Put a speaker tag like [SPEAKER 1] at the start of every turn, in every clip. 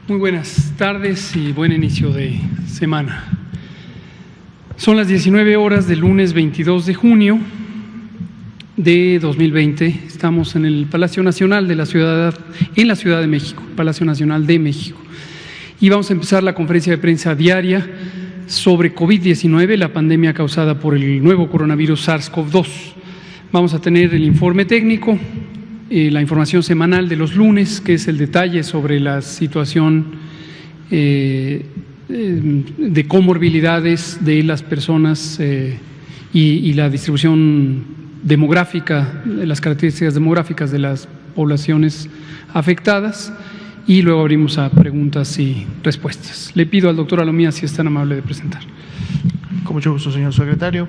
[SPEAKER 1] Muy buenas tardes y buen inicio de semana. Son las 19 horas del lunes 22 de junio de 2020. Estamos en el Palacio Nacional de la Ciudad de México, Palacio Nacional de México. Y vamos a empezar la conferencia de prensa diaria sobre COVID-19, la pandemia causada por el nuevo coronavirus SARS-CoV-2. Vamos a tener el informe técnico, la información semanal de los lunes, que es el detalle sobre la situación de comorbilidades de las personas y la distribución demográfica, las características demográficas de las poblaciones afectadas, y luego abrimos a preguntas y respuestas. Le pido al doctor Alomía si es tan amable de presentar.
[SPEAKER 2] Con mucho gusto, señor secretario.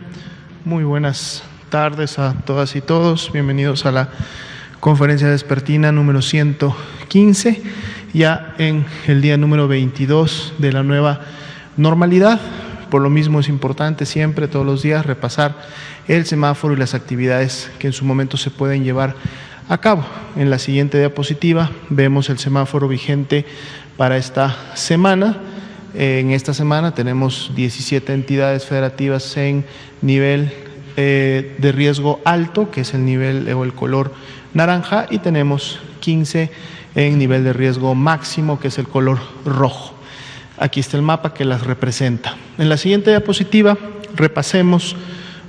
[SPEAKER 2] Muy buenas tardes a todas y todos. Bienvenidos a la conferencia vespertina número 115, ya en el día número 22 de la nueva normalidad. Por lo mismo es importante siempre, todos los días, repasar el semáforo y las actividades que en su momento se pueden llevar a cabo. En la siguiente diapositiva vemos el semáforo vigente para esta semana. En esta semana tenemos 17 entidades federativas en nivel de riesgo alto, que es el nivel o el color naranja, y tenemos 15 en nivel de riesgo máximo, que es el color rojo. Aquí está el mapa que las representa. En la siguiente diapositiva repasemos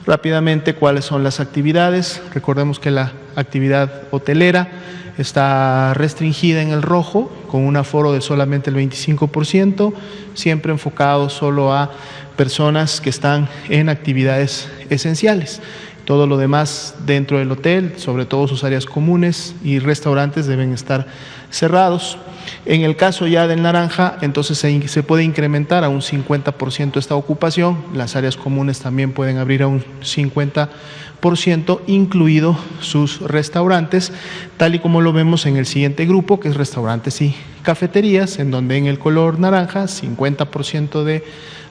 [SPEAKER 2] rápidamente cuáles son las actividades. Recordemos que la actividad hotelera está restringida en el rojo, con un aforo de solamente el 25%, siempre enfocado solo a personas que están en actividades esenciales. Todo lo demás dentro del hotel, sobre todo sus áreas comunes y restaurantes, deben estar cerrados. En el caso ya del naranja, entonces se puede incrementar a un 50% esta ocupación. Las áreas comunes también pueden abrir a un 50%, incluido sus restaurantes, tal y como lo vemos en el siguiente grupo, que es restaurantes y cafeterías, en donde en el color naranja, 50% de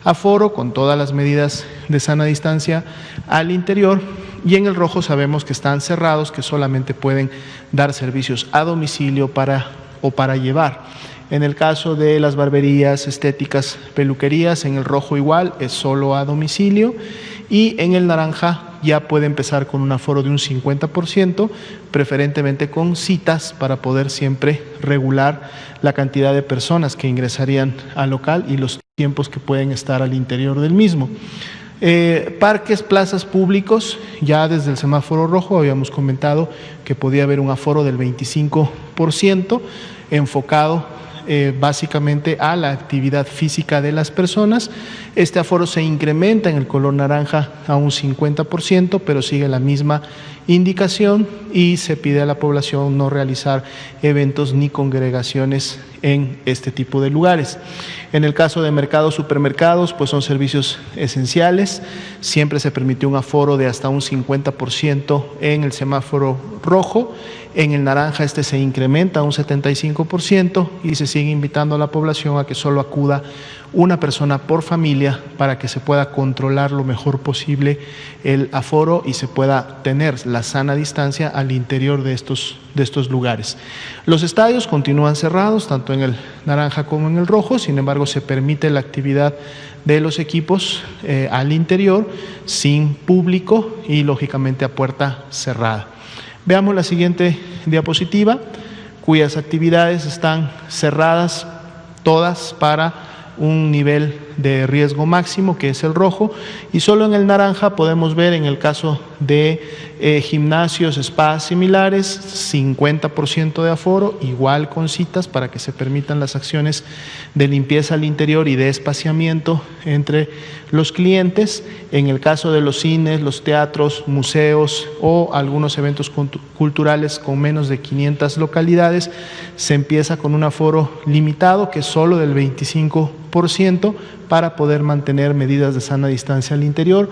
[SPEAKER 2] aforo con todas las medidas de sana distancia al interior, y en el rojo sabemos que están cerrados, que solamente pueden dar servicios a domicilio para llevar. En el caso de las barberías, estéticas, peluquerías, en el rojo igual, es solo a domicilio, y en el naranja ya puede empezar con un aforo de un 50%, preferentemente con citas para poder siempre regular la cantidad de personas que ingresarían al local y los tiempos que pueden estar al interior del mismo. Parques, plazas públicos, ya desde el semáforo rojo habíamos comentado que podía haber un aforo del 25%, enfocado básicamente a la actividad física de las personas. Este aforo se incrementa en el color naranja a un 50%, pero sigue la misma indicación, y se pide a la población no realizar eventos ni congregaciones en este tipo de lugares. En el caso de mercados, supermercados, pues son servicios esenciales. Siempre se permitió un aforo de hasta un 50% en el semáforo rojo. En el naranja este se incrementa a un 75%, y se sigue invitando a la población a que solo acuda una persona por familia para que se pueda controlar lo mejor posible el aforo y se pueda tener la sana distancia al interior de estos lugares. Los estadios continúan cerrados, tanto en el naranja como en el rojo. Sin embargo, se permite la actividad de los equipos al interior, sin público y lógicamente a puerta cerrada. Veamos la siguiente diapositiva, cuyas actividades están cerradas todas para un nivel de riesgo máximo, que es el rojo, y solo en el naranja podemos ver, en el caso de gimnasios, spas similares, 50% de aforo, igual con citas para que se permitan las acciones de limpieza al interior y de espaciamiento entre los clientes. En el caso de los cines, los teatros, museos o algunos eventos culturales con menos de 500 localidades, se empieza con un aforo limitado, que es solo del 25%, para poder mantener medidas de sana distancia al interior.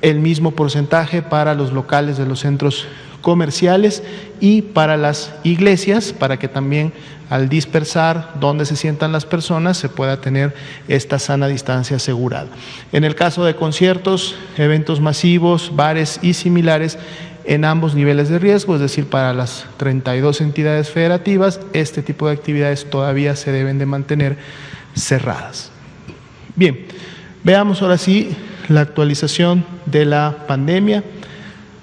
[SPEAKER 2] El mismo porcentaje para los locales de los centros comerciales y para las iglesias, para que también al dispersar donde se sientan las personas se pueda tener esta sana distancia asegurada. En el caso de conciertos, eventos masivos, bares y similares, en ambos niveles de riesgo, es decir, para las 32 entidades federativas, este tipo de actividades todavía se deben de mantener cerradas. Bien, veamos ahora sí la actualización de la pandemia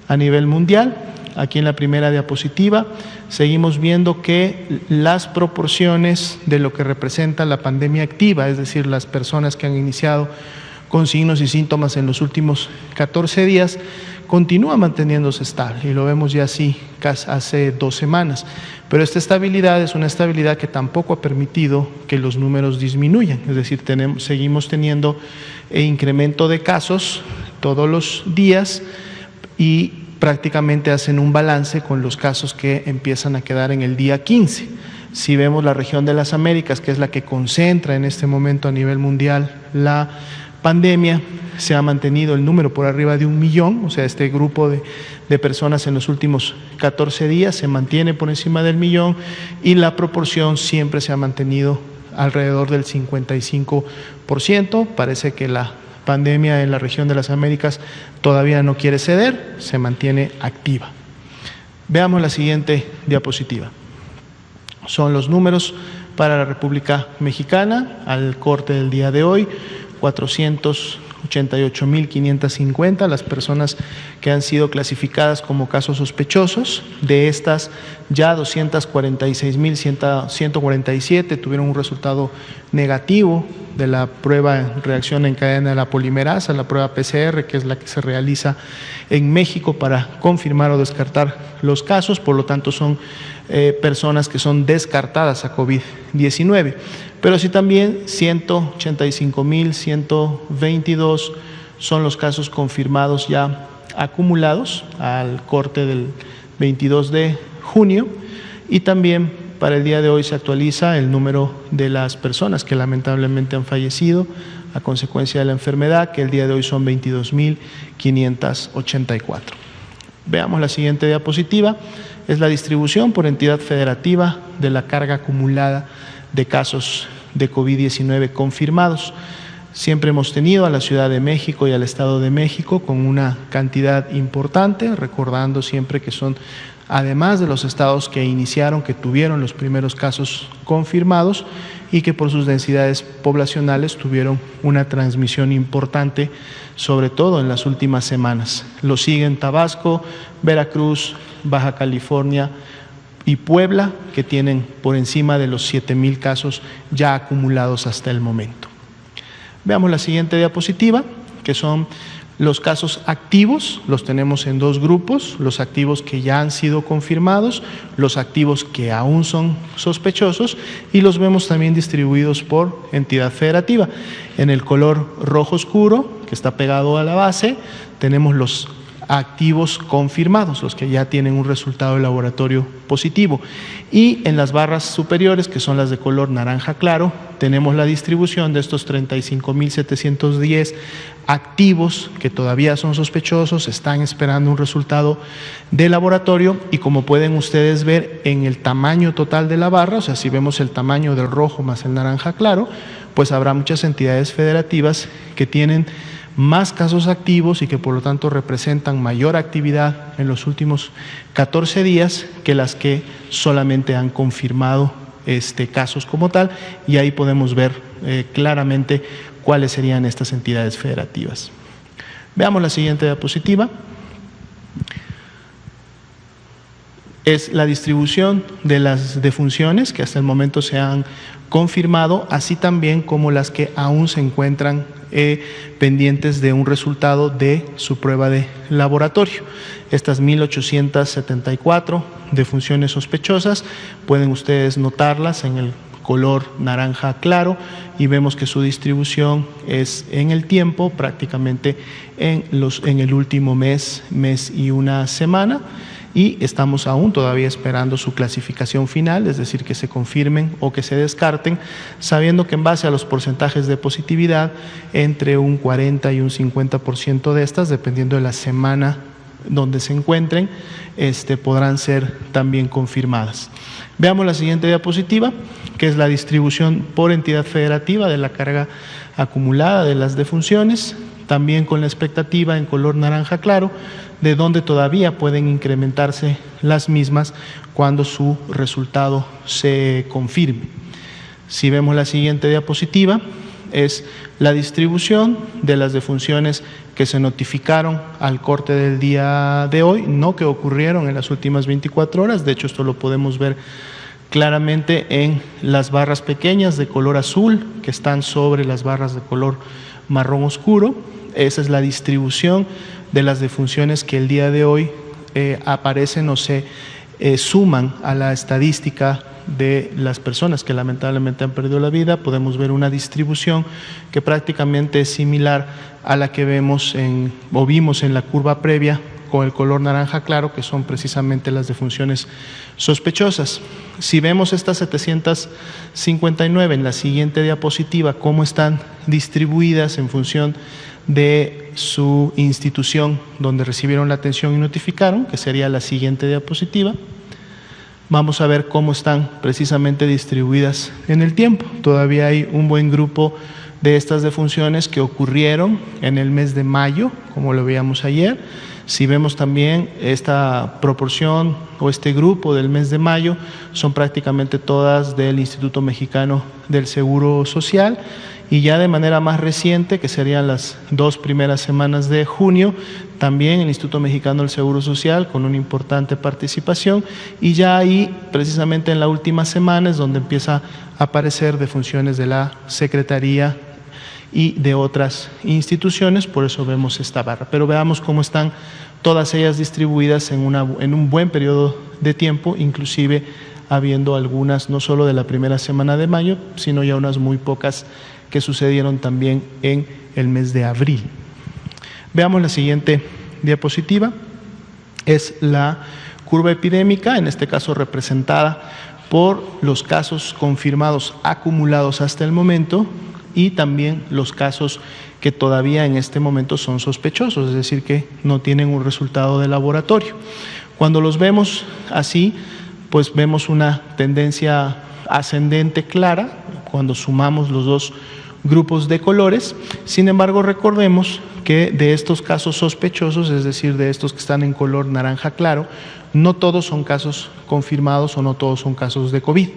[SPEAKER 2] a nivel mundial. Aquí en la primera diapositiva seguimos viendo que las proporciones de lo que representa la pandemia activa, es decir, las personas que han iniciado con signos y síntomas en los últimos 14 días, continúa manteniéndose estable y lo vemos ya así hace 2 semanas. Pero esta estabilidad es una estabilidad que tampoco ha permitido que los números disminuyan, es decir, seguimos teniendo incremento de casos todos los días y prácticamente hacen un balance con los casos que empiezan a quedar en el día 15. Si vemos la región de las Américas, que es la que concentra en este momento a nivel mundial la pandemia, se ha mantenido el número por arriba de 1 millón, o sea, este grupo de personas en los últimos 14 días se mantiene por encima del 1 millón y la proporción siempre se ha mantenido alrededor del 55%. Parece que la pandemia en la región de las Américas todavía no quiere ceder, se mantiene activa. Veamos la siguiente diapositiva. Son los números para la República Mexicana al corte del día de hoy: 488.550 las personas que han sido clasificadas como casos sospechosos. De estas, ya 246.147 tuvieron un resultado negativo de la prueba de reacción en cadena de la polimerasa, la prueba PCR, que es la que se realiza en México para confirmar o descartar los casos. Por lo tanto, son personas que son descartadas a COVID-19. Pero sí también 185.122 son los casos confirmados ya acumulados al corte del 22 de junio y también para el día de hoy se actualiza el número de las personas que lamentablemente han fallecido a consecuencia de la enfermedad, que el día de hoy son 22.584. Veamos la siguiente diapositiva. Es la distribución por entidad federativa de la carga acumulada de casos de COVID-19 confirmados. Siempre hemos tenido a la Ciudad de México y al Estado de México con una cantidad importante, recordando siempre que son, además de los estados que iniciaron, que tuvieron los primeros casos confirmados y que por sus densidades poblacionales tuvieron una transmisión importante, sobre todo en las últimas semanas. Lo siguen Tabasco, Veracruz, Baja California y Puebla, que tienen por encima de los 7,000 casos ya acumulados hasta el momento. Veamos la siguiente diapositiva, que son los casos activos. Los tenemos en 2 grupos: los activos que ya han sido confirmados, los activos que aún son sospechosos, y los vemos también distribuidos por entidad federativa. En el color rojo oscuro, que está pegado a la base, tenemos los activos confirmados, los que ya tienen un resultado de laboratorio positivo. Y en las barras superiores, que son las de color naranja claro, tenemos la distribución de estos 35.710 activos que todavía son sospechosos, están esperando un resultado de laboratorio, y como pueden ustedes ver en el tamaño total de la barra, o sea, si vemos el tamaño del rojo más el naranja claro, pues habrá muchas entidades federativas que tienen más casos activos y que por lo tanto representan mayor actividad en los últimos 14 días que las que solamente han confirmado casos como tal, y ahí podemos ver claramente cuáles serían estas entidades federativas. Veamos la siguiente diapositiva. Es la distribución de las defunciones que hasta el momento se han confirmado, así también como las que aún se encuentran pendientes de un resultado de su prueba de laboratorio. Estas 1.874 defunciones sospechosas, pueden ustedes notarlas en el color naranja claro, y vemos que su distribución es en el tiempo, prácticamente en el último mes y una semana. Y estamos aún todavía esperando su clasificación final, es decir, que se confirmen o que se descarten, sabiendo que en base a los porcentajes de positividad, entre un 40 y un 50% de estas, dependiendo de la semana donde se encuentren, podrán ser también confirmadas. Veamos la siguiente diapositiva, que es la distribución por entidad federativa de la carga acumulada de las defunciones, también con la expectativa en color naranja claro, de donde todavía pueden incrementarse las mismas cuando su resultado se confirme. Si vemos la siguiente diapositiva, es la distribución de las defunciones que se notificaron al corte del día de hoy, no que ocurrieron en las últimas 24 horas, de hecho esto lo podemos ver claramente en las barras pequeñas de color azul que están sobre las barras de color marrón oscuro. Esa es la distribución de las defunciones que el día de hoy aparecen o se suman a la estadística de las personas que lamentablemente han perdido la vida. Podemos ver una distribución que prácticamente es similar a la que vimos en la curva previa con el color naranja claro, que son precisamente las defunciones sospechosas. Si vemos estas 759 en la siguiente diapositiva, cómo están distribuidas en función de su institución donde recibieron la atención y notificaron, que sería la siguiente diapositiva, vamos a ver cómo están precisamente distribuidas en el tiempo. Todavía hay un buen grupo de estas defunciones que ocurrieron en el mes de mayo, como lo veíamos ayer. Si vemos también esta proporción o este grupo del mes de mayo, son prácticamente todas del Instituto Mexicano del Seguro Social, y ya de manera más reciente, que serían las 2 primeras semanas de junio, también el Instituto Mexicano del Seguro Social con una importante participación, y ya ahí precisamente en la última semana es donde empieza a aparecer defunciones de la Secretaría y de otras instituciones, por eso vemos esta barra. Pero veamos cómo están todas ellas distribuidas en un buen periodo de tiempo, inclusive habiendo algunas no solo de la primera semana de mayo, sino ya unas muy pocas que sucedieron también en el mes de abril. Veamos la siguiente diapositiva, es la curva epidémica, en este caso representada por los casos confirmados acumulados hasta el momento y también los casos que todavía en este momento son sospechosos, es decir, que no tienen un resultado de laboratorio. Cuando los vemos así, pues vemos una tendencia ascendente clara cuando sumamos los dos grupos de colores. Sin embargo, recordemos que de estos casos sospechosos, es decir, de estos que están en color naranja claro, no todos son casos confirmados o no todos son casos de COVID.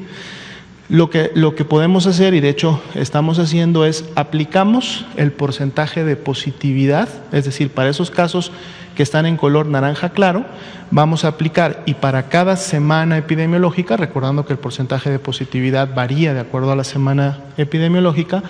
[SPEAKER 2] Lo que podemos hacer, y de hecho estamos haciendo, es aplicamos el porcentaje de positividad, es decir, para esos casos que están en color naranja claro, vamos a aplicar, y para cada semana epidemiológica, recordando que el porcentaje de positividad varía de acuerdo a la semana epidemiológica,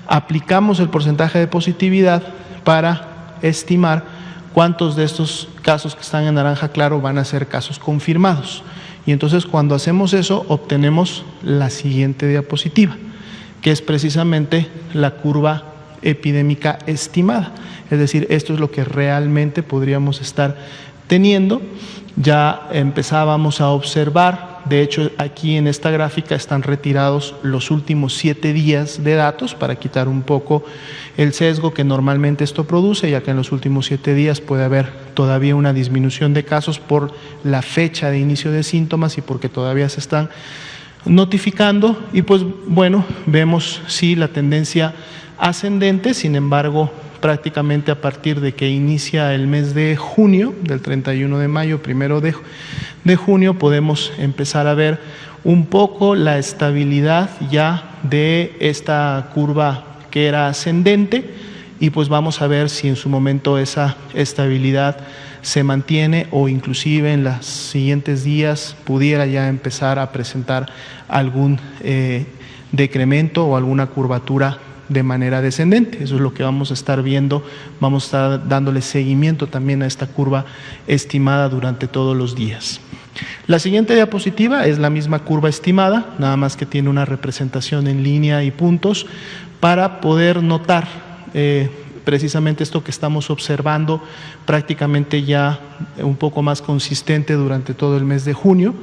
[SPEAKER 2] aplicamos el porcentaje de positividad para estimar cuántos de estos casos que están en naranja claro van a ser casos confirmados. Y entonces cuando hacemos eso obtenemos la siguiente diapositiva, que es precisamente la curva epidémica estimada. Es decir, esto es lo que realmente podríamos estar teniendo. Ya empezábamos a observar, de hecho aquí en esta gráfica están retirados los últimos 7 días de datos para quitar un poco el sesgo que normalmente esto produce, ya que en los últimos 7 días puede haber todavía una disminución de casos por la fecha de inicio de síntomas y porque todavía se están notificando. Y pues bueno, vemos sí la tendencia ascendente, sin embargo prácticamente a partir de que inicia el mes de junio, del 31 de mayo, 1 de junio, podemos empezar a ver un poco la estabilidad ya de esta curva que era ascendente, y pues vamos a ver si en su momento esa estabilidad se mantiene o inclusive en los siguientes días pudiera ya empezar a presentar algún decremento o alguna curvatura de manera descendente. Eso es lo que vamos a estar viendo, vamos a estar dándole seguimiento también a esta curva estimada durante todos los días. La siguiente diapositiva es la misma curva estimada, nada más que tiene una representación en línea y puntos para poder notar precisamente esto que estamos observando prácticamente ya un poco más consistente durante todo el mes de junio,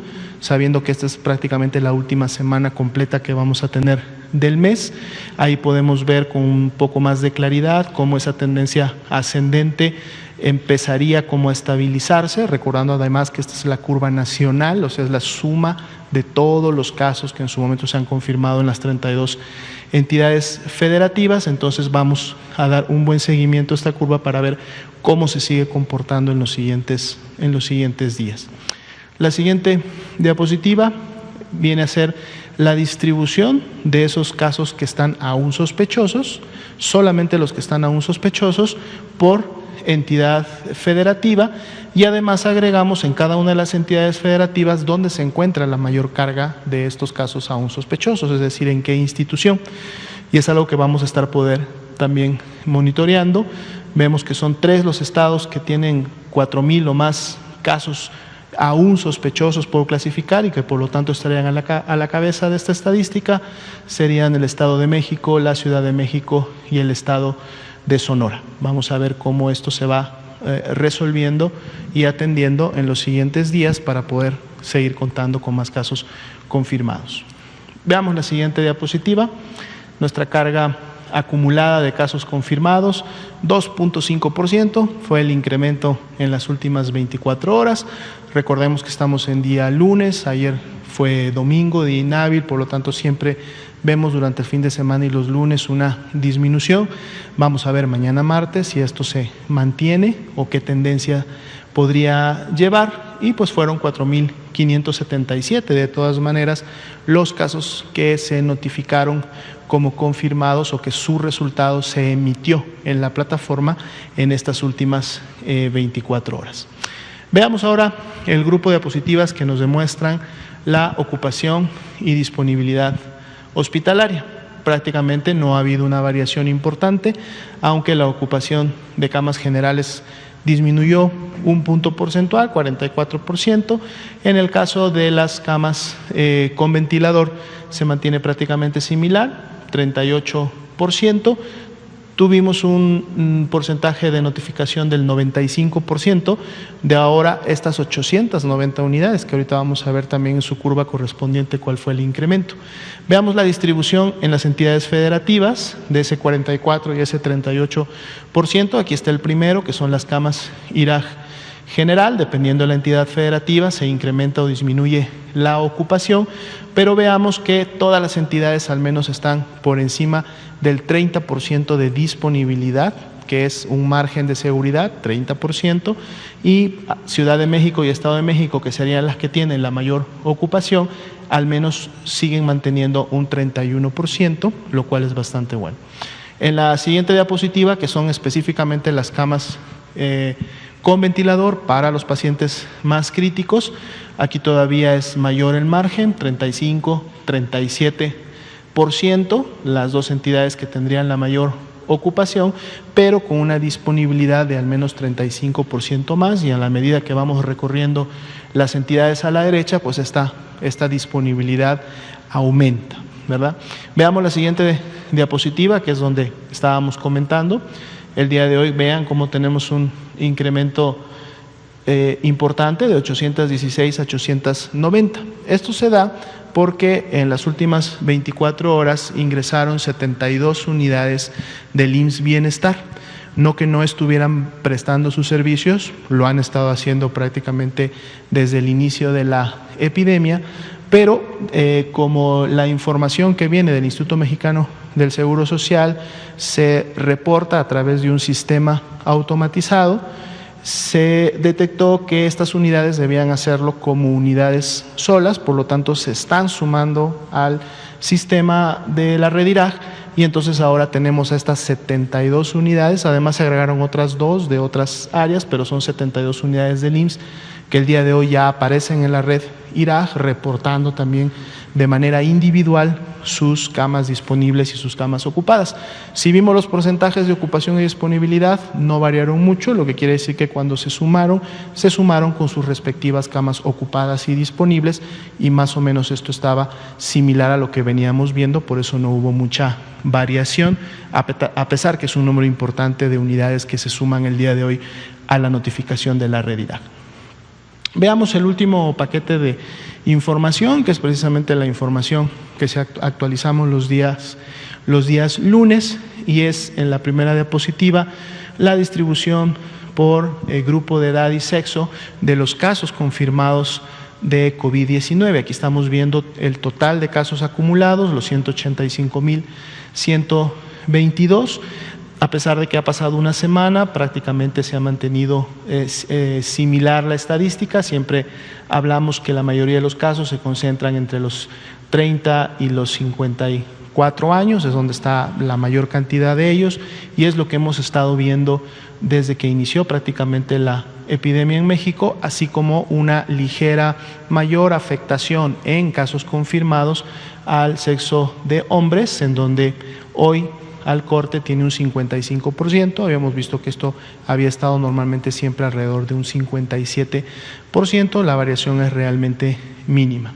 [SPEAKER 2] sabiendo que esta es prácticamente la última semana completa que vamos a tener del mes. Ahí podemos ver con un poco más de claridad cómo esa tendencia ascendente empezaría como a estabilizarse, recordando además que esta es la curva nacional, o sea, es la suma de todos los casos que en su momento se han confirmado en las 32 entidades federativas. Entonces vamos a dar un buen seguimiento a esta curva para ver cómo se sigue comportando en los siguientes días. La siguiente diapositiva viene a ser la distribución de esos casos que están aún sospechosos, solamente los que están aún sospechosos por entidad federativa, y además agregamos en cada una de las entidades federativas dónde se encuentra la mayor carga de estos casos aún sospechosos, es decir, en qué institución. Y es algo que vamos a estar también monitoreando. Vemos que son 3 los estados que tienen 4,000 o más casos aún sospechosos por clasificar y que por lo tanto estarían a la cabeza de esta estadística. Serían el Estado de México, la Ciudad de México y el Estado de Sonora. Vamos a ver cómo esto se va resolviendo y atendiendo en los siguientes días para poder seguir contando con más casos confirmados. Veamos la siguiente diapositiva. Nuestra carga acumulada de casos confirmados, 2.5% fue el incremento en las últimas 24 horas. Recordemos que estamos en día lunes, ayer fue domingo, día inhábil, por lo tanto siempre vemos durante el fin de semana y los lunes una disminución. Vamos a ver mañana martes si esto se mantiene o qué tendencia podría llevar, y pues fueron 4,577 de todas maneras los casos que se notificaron como confirmados o que su resultado se emitió en la plataforma en estas últimas 24 horas. Veamos ahora el grupo de diapositivas que nos demuestran la ocupación y disponibilidad hospitalaria. Prácticamente no ha habido una variación importante, aunque la ocupación de camas generales disminuyó un punto porcentual, 44%. En el caso de las camas con ventilador se mantiene prácticamente similar, 38%. Tuvimos un porcentaje de notificación del 95% de ahora estas 890 unidades, que ahorita vamos a ver también en su curva correspondiente cuál fue el incremento. Veamos la distribución en las entidades federativas de ese 44% y ese 38%. Aquí está el primero, que son las camas IRAG general. Dependiendo de la entidad federativa se incrementa o disminuye la ocupación, pero veamos que todas las entidades al menos están por encima del 30% de disponibilidad, que es un margen de seguridad, 30%, y Ciudad de México y Estado de México, que serían las que tienen la mayor ocupación, al menos siguen manteniendo un 31%, lo cual es bastante bueno. En la siguiente diapositiva, que son específicamente las camas con ventilador para los pacientes más críticos, aquí todavía es mayor el margen, 35, 37%, las dos entidades que tendrían la mayor ocupación, pero con una disponibilidad de al menos 35% más, y a la medida que vamos recorriendo las entidades a la derecha, pues esta disponibilidad aumenta, ¿verdad? Veamos la siguiente diapositiva, que es donde estábamos comentando. El día de hoy vean cómo tenemos un incremento importante de 816 a 890. Esto se da porque en las últimas 24 horas ingresaron 72 unidades del IMSS Bienestar. No que no estuvieran prestando sus servicios, lo han estado haciendo prácticamente desde el inicio de la epidemia, pero como la información que viene del Instituto Mexicano del Seguro Social se reporta a través de un sistema automatizado, se detectó que estas unidades debían hacerlo como unidades solas, por lo tanto se están sumando al sistema de la red IRAG, y entonces ahora tenemos estas 72 unidades, además se agregaron otras 2 de otras áreas, pero son 72 unidades del IMSS que el día de hoy ya aparecen en la red IRAG, reportando también de manera individual sus camas disponibles y sus camas ocupadas. Si vimos los porcentajes de ocupación y disponibilidad, no variaron mucho, lo que quiere decir que cuando se sumaron con sus respectivas camas ocupadas y disponibles, y más o menos esto estaba similar a lo que veníamos viendo, por eso no hubo mucha variación, a pesar que es un número importante de unidades que se suman el día de hoy a la notificación de la red IRAG. Veamos el último paquete de información, que es precisamente la información que se actualizamos los días lunes, y es en la primera diapositiva la distribución por grupo de edad y sexo de los casos confirmados de COVID-19. Aquí estamos viendo el total de casos acumulados, los 185.122. A pesar de que ha pasado una semana, prácticamente se ha mantenido similar la estadística. Siempre hablamos que la mayoría de los casos se concentran entre los 30 y los 54 años, es donde está la mayor cantidad de ellos, y es lo que hemos estado viendo desde que inició prácticamente la epidemia en México, así como una ligera mayor afectación en casos confirmados al sexo de hombres, en donde hoy al corte tiene un 55%, habíamos visto que esto había estado normalmente siempre alrededor de un 57%, la variación es realmente mínima.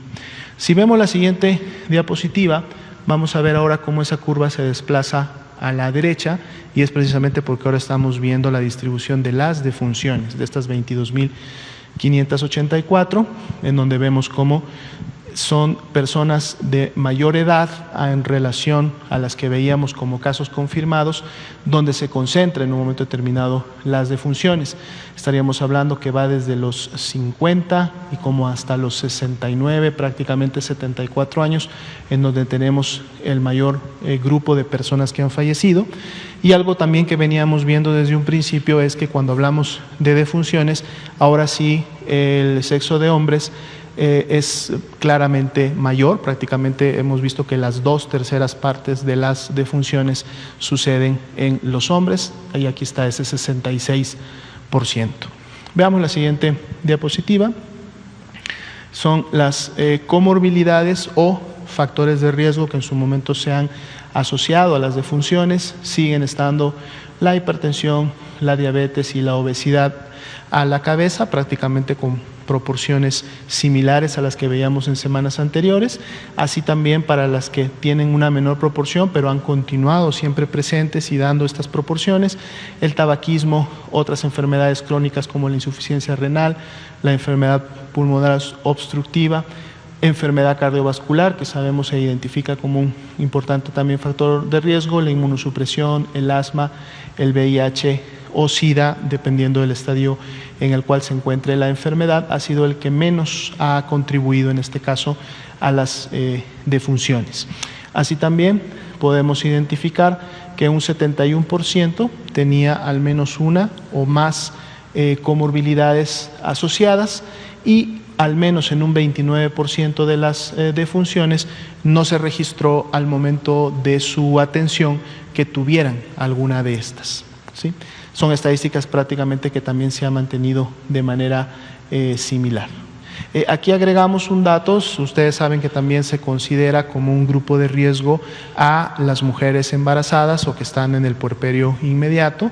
[SPEAKER 2] Si vemos la siguiente diapositiva, vamos a ver ahora cómo esa curva se desplaza a la derecha, y es precisamente porque ahora estamos viendo la distribución de las defunciones, de estas 22.584, en donde vemos cómo son personas de mayor edad en relación a las que veíamos como casos confirmados, donde se concentra en un momento determinado las defunciones. Estaríamos hablando que va desde los 50 y como hasta los 69, prácticamente 74 años, en donde tenemos el mayor grupo de personas que han fallecido. Y algo también que veníamos viendo desde un principio es que cuando hablamos de defunciones, ahora sí el sexo de hombres es claramente mayor, prácticamente hemos visto que las 2/3 partes de las defunciones suceden en los hombres, y aquí está ese 66%. Veamos la siguiente diapositiva, son las comorbilidades o factores de riesgo que en su momento se han asociado a las defunciones. Siguen estando la hipertensión, la diabetes y la obesidad a la cabeza, prácticamente con proporciones similares a las que veíamos en semanas anteriores, así también para las que tienen una menor proporción, pero han continuado siempre presentes y dando estas proporciones, el tabaquismo, otras enfermedades crónicas como la insuficiencia renal, la enfermedad pulmonar obstructiva, enfermedad cardiovascular, que sabemos se identifica como un importante también factor de riesgo, la inmunosupresión, el asma, el VIH o SIDA, dependiendo del estadio en el cual se encuentre la enfermedad, ha sido el que menos ha contribuido en este caso a las defunciones. Así también podemos identificar que un 71% tenía al menos una o más comorbilidades asociadas, y al menos en un 29% de las defunciones no se registró al momento de su atención que tuvieran alguna de estas, ¿sí? Son estadísticas prácticamente que también se han mantenido de manera similar. Aquí agregamos un dato, ustedes saben que también se considera como un grupo de riesgo a las mujeres embarazadas o que están en el puerperio inmediato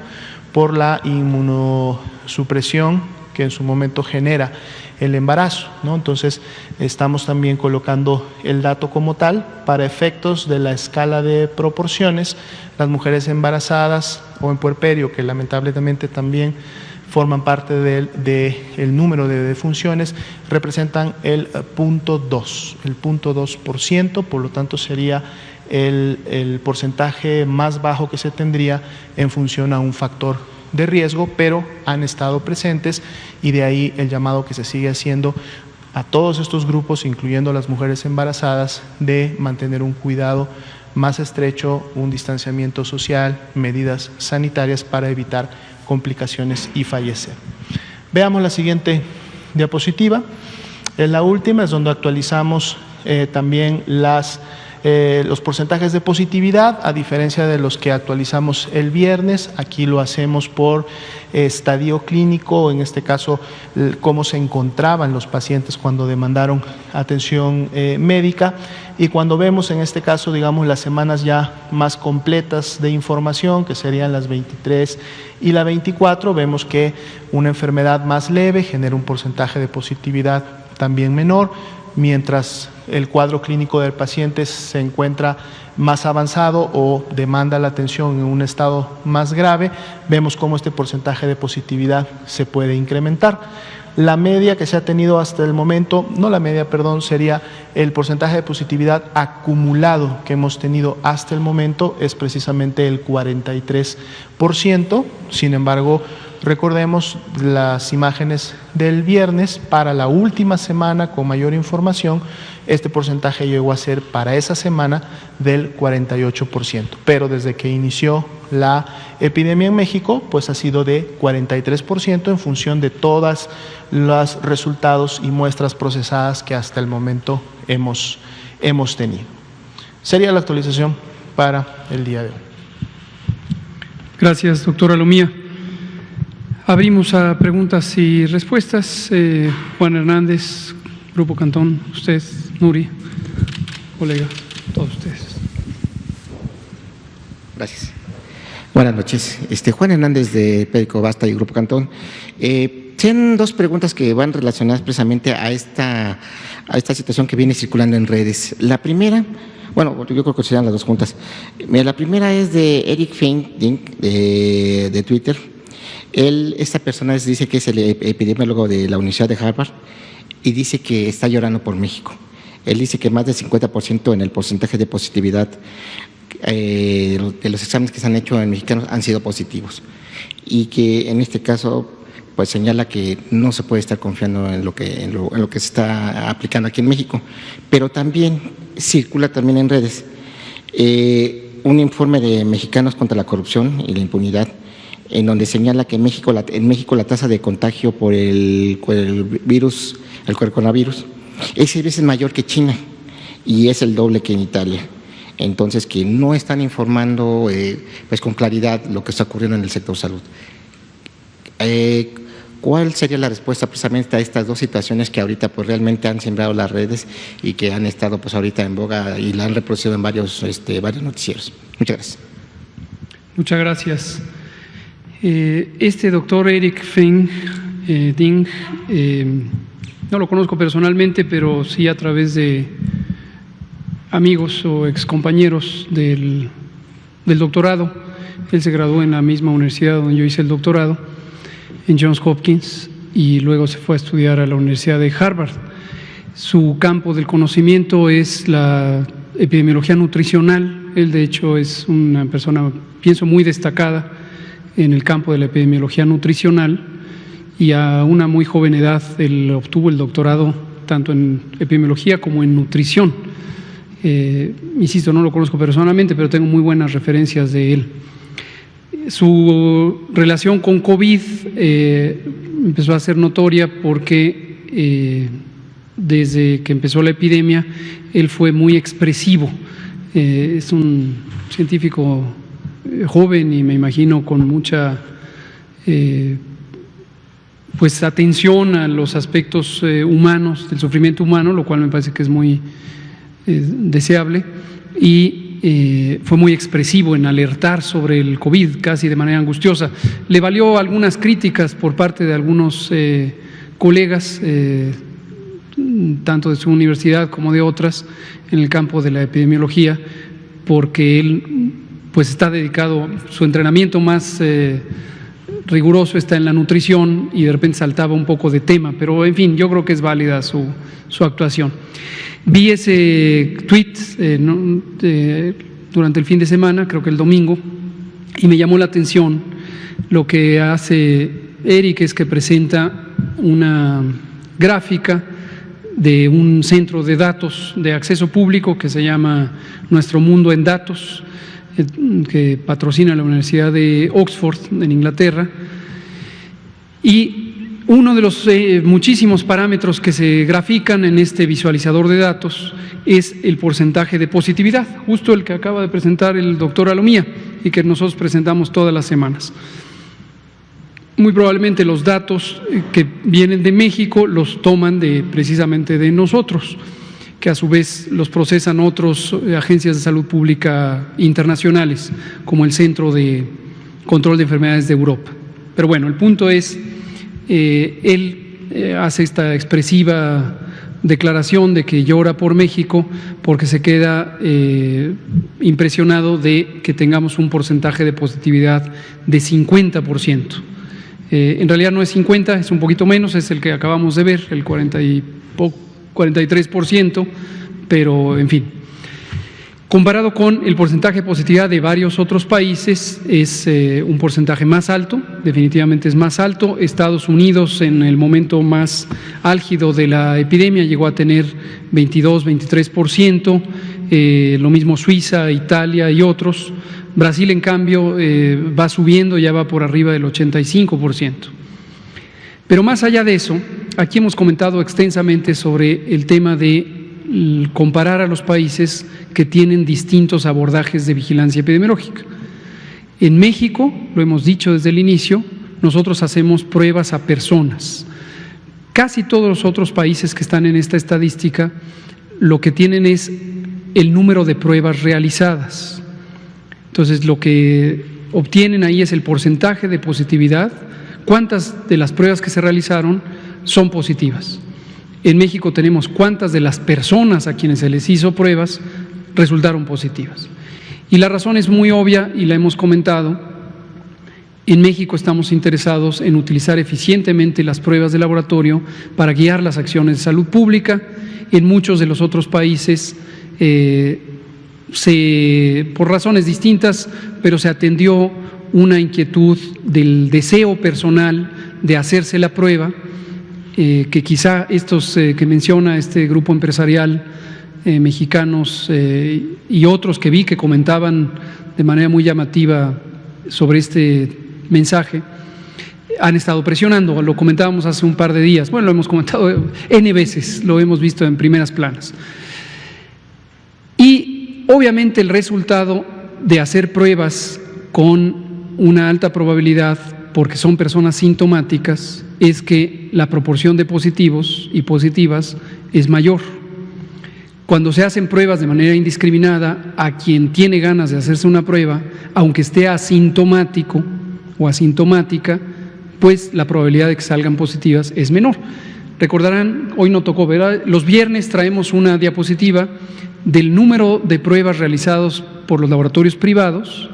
[SPEAKER 2] por la inmunosupresión que en su momento genera el embarazo, ¿no? Entonces estamos también colocando el dato como tal para efectos de la escala de proporciones. Las mujeres embarazadas o en puerperio, que lamentablemente también forman parte del número de defunciones, representan el 0.2%, por lo tanto sería el porcentaje más bajo que se tendría en función a un factor de riesgo, pero han estado presentes, y de ahí el llamado que se sigue haciendo a todos estos grupos, incluyendo las mujeres embarazadas, de mantener un cuidado más estrecho, un distanciamiento social, medidas sanitarias para evitar complicaciones y fallecer. Veamos la siguiente diapositiva. En la última es donde actualizamos también los porcentajes de positividad, a diferencia de los que actualizamos el viernes. Aquí lo hacemos por estadio clínico, en este caso cómo se encontraban los pacientes cuando demandaron atención médica, y cuando vemos en este caso, digamos, las semanas ya más completas de información, que serían las 23 y la 24, vemos que una enfermedad más leve genera un porcentaje de positividad también menor, mientras el cuadro clínico del paciente se encuentra más avanzado o demanda la atención en un estado más grave, vemos cómo este porcentaje de positividad se puede incrementar. La media que se ha tenido hasta el momento, no la media, perdón, sería el porcentaje de positividad acumulado que hemos tenido hasta el momento, es precisamente el 43%, sin embargo, Recordemos las imágenes del viernes. Para la última semana con mayor información, este porcentaje llegó a ser para esa semana del 48%, pero desde que inició la epidemia en México, pues ha sido de 43% en función de todos los resultados y muestras procesadas que hasta el momento hemos tenido. Sería la actualización para el día de hoy.
[SPEAKER 1] Gracias, doctora Lomía. Abrimos a preguntas y respuestas. Juan Hernández, Grupo Cantón, usted, Nuri, colega, todos ustedes.
[SPEAKER 3] Gracias. Buenas noches. Juan Hernández de Perico Basta y Grupo Cantón. Tienen dos preguntas que van relacionadas precisamente a esta situación que viene circulando en redes. La primera, bueno, yo creo que serán las dos juntas. La primera es de Eric Fink de Twitter. Esta persona dice que es el epidemiólogo de la Universidad de Harvard y dice que está llorando por México. Él dice que más del 50% en el porcentaje de positividad de los exámenes que se han hecho en mexicanos han sido positivos y que en este caso pues señala que no se puede estar confiando en lo que se está aplicando aquí en México, pero también circula también en redes un informe de Mexicanos contra la Corrupción y la Impunidad, en donde señala que en México la tasa de contagio por el coronavirus es 6 veces mayor que China y es el doble que en Italia. Entonces, que no están informando pues con claridad lo que está ocurriendo en el sector salud. ¿Cuál sería la respuesta precisamente a estas dos situaciones que ahorita pues realmente han sembrado las redes y que han estado pues ahorita en boga y la han reproducido en varios noticieros? Muchas gracias.
[SPEAKER 1] Muchas gracias. Doctor Eric Feng Ding, no lo conozco personalmente, pero sí a través de amigos o excompañeros del doctorado. Él se graduó en la misma universidad donde yo hice el doctorado, en Johns Hopkins, y luego se fue a estudiar a la Universidad de Harvard. Su campo del conocimiento es la epidemiología nutricional. Él, de hecho, es una persona, pienso, muy destacada en el campo de la epidemiología nutricional, y a una muy joven edad él obtuvo el doctorado tanto en epidemiología como en nutrición. Insisto, no lo conozco personalmente, pero tengo muy buenas referencias de él. Su relación con COVID empezó a ser notoria porque desde que empezó la epidemia él fue muy expresivo. Es un científico joven y me imagino con mucha pues atención a los aspectos humanos, del sufrimiento humano, lo cual me parece que es muy deseable, y fue muy expresivo en alertar sobre el COVID casi de manera angustiosa. Le valió algunas críticas por parte de algunos colegas, tanto de su universidad como de otras, en el campo de la epidemiología, porque él pues está dedicado, su entrenamiento más riguroso está en la nutrición y de repente saltaba un poco de tema, pero en fin, yo creo que es válida su actuación. Vi ese tweet durante el fin de semana, creo que el domingo, y me llamó la atención lo que hace Eric, es que presenta una gráfica de un centro de datos de acceso público que se llama Nuestro Mundo en Datos, que patrocina la Universidad de Oxford en Inglaterra, y uno de los muchísimos parámetros que se grafican en este visualizador de datos es el porcentaje de positividad, justo el que acaba de presentar el doctor Alomía y que nosotros presentamos todas las semanas. Muy probablemente los datos que vienen de México los toman precisamente de nosotros, que a su vez los procesan otras agencias de salud pública internacionales, como el Centro de Control de Enfermedades de Europa. Pero bueno, el punto es, él hace esta expresiva declaración de que llora por México porque se queda impresionado de que tengamos un porcentaje de positividad de 50%. En realidad no es 50, es un poquito menos, es el que acabamos de ver, el 43%, pero en fin. Comparado con el porcentaje de positividad de varios otros países, es un porcentaje más alto, definitivamente es más alto. Estados Unidos, en el momento más álgido de la epidemia, llegó a tener 22, 23%, lo mismo Suiza, Italia y otros. Brasil, en cambio, va subiendo, ya va por arriba del 85%. Pero más allá de eso, aquí hemos comentado extensamente sobre el tema de comparar a los países que tienen distintos abordajes de vigilancia epidemiológica. En México, lo hemos dicho desde el inicio, nosotros hacemos pruebas a personas. Casi todos los otros países que están en esta estadística lo que tienen es el número de pruebas realizadas. Entonces, lo que obtienen ahí es el porcentaje de positividad, cuántas de las pruebas que se realizaron son positivas. En México tenemos cuántas de las personas a quienes se les hizo pruebas resultaron positivas. Y la razón es muy obvia y la hemos comentado. En México estamos interesados en utilizar eficientemente las pruebas de laboratorio para guiar las acciones de salud pública. En muchos de los otros países, por razones distintas, pero se atendió una inquietud del deseo personal de hacerse la prueba, que quizá estos que menciona este grupo empresarial, mexicanos y otros que vi que comentaban de manera muy llamativa sobre este mensaje, han estado presionando. Lo comentábamos hace un par de días, bueno, lo hemos comentado N veces, lo hemos visto en primeras planas. Y obviamente el resultado de hacer pruebas con una alta probabilidad, porque son personas sintomáticas, es que la proporción de positivos y positivas es mayor. Cuando se hacen pruebas de manera indiscriminada a quien tiene ganas de hacerse una prueba, aunque esté asintomático o asintomática, pues la probabilidad de que salgan positivas es menor. Recordarán, hoy no tocó, ¿verdad? Los viernes traemos una diapositiva del número de pruebas realizadas por los laboratorios privados,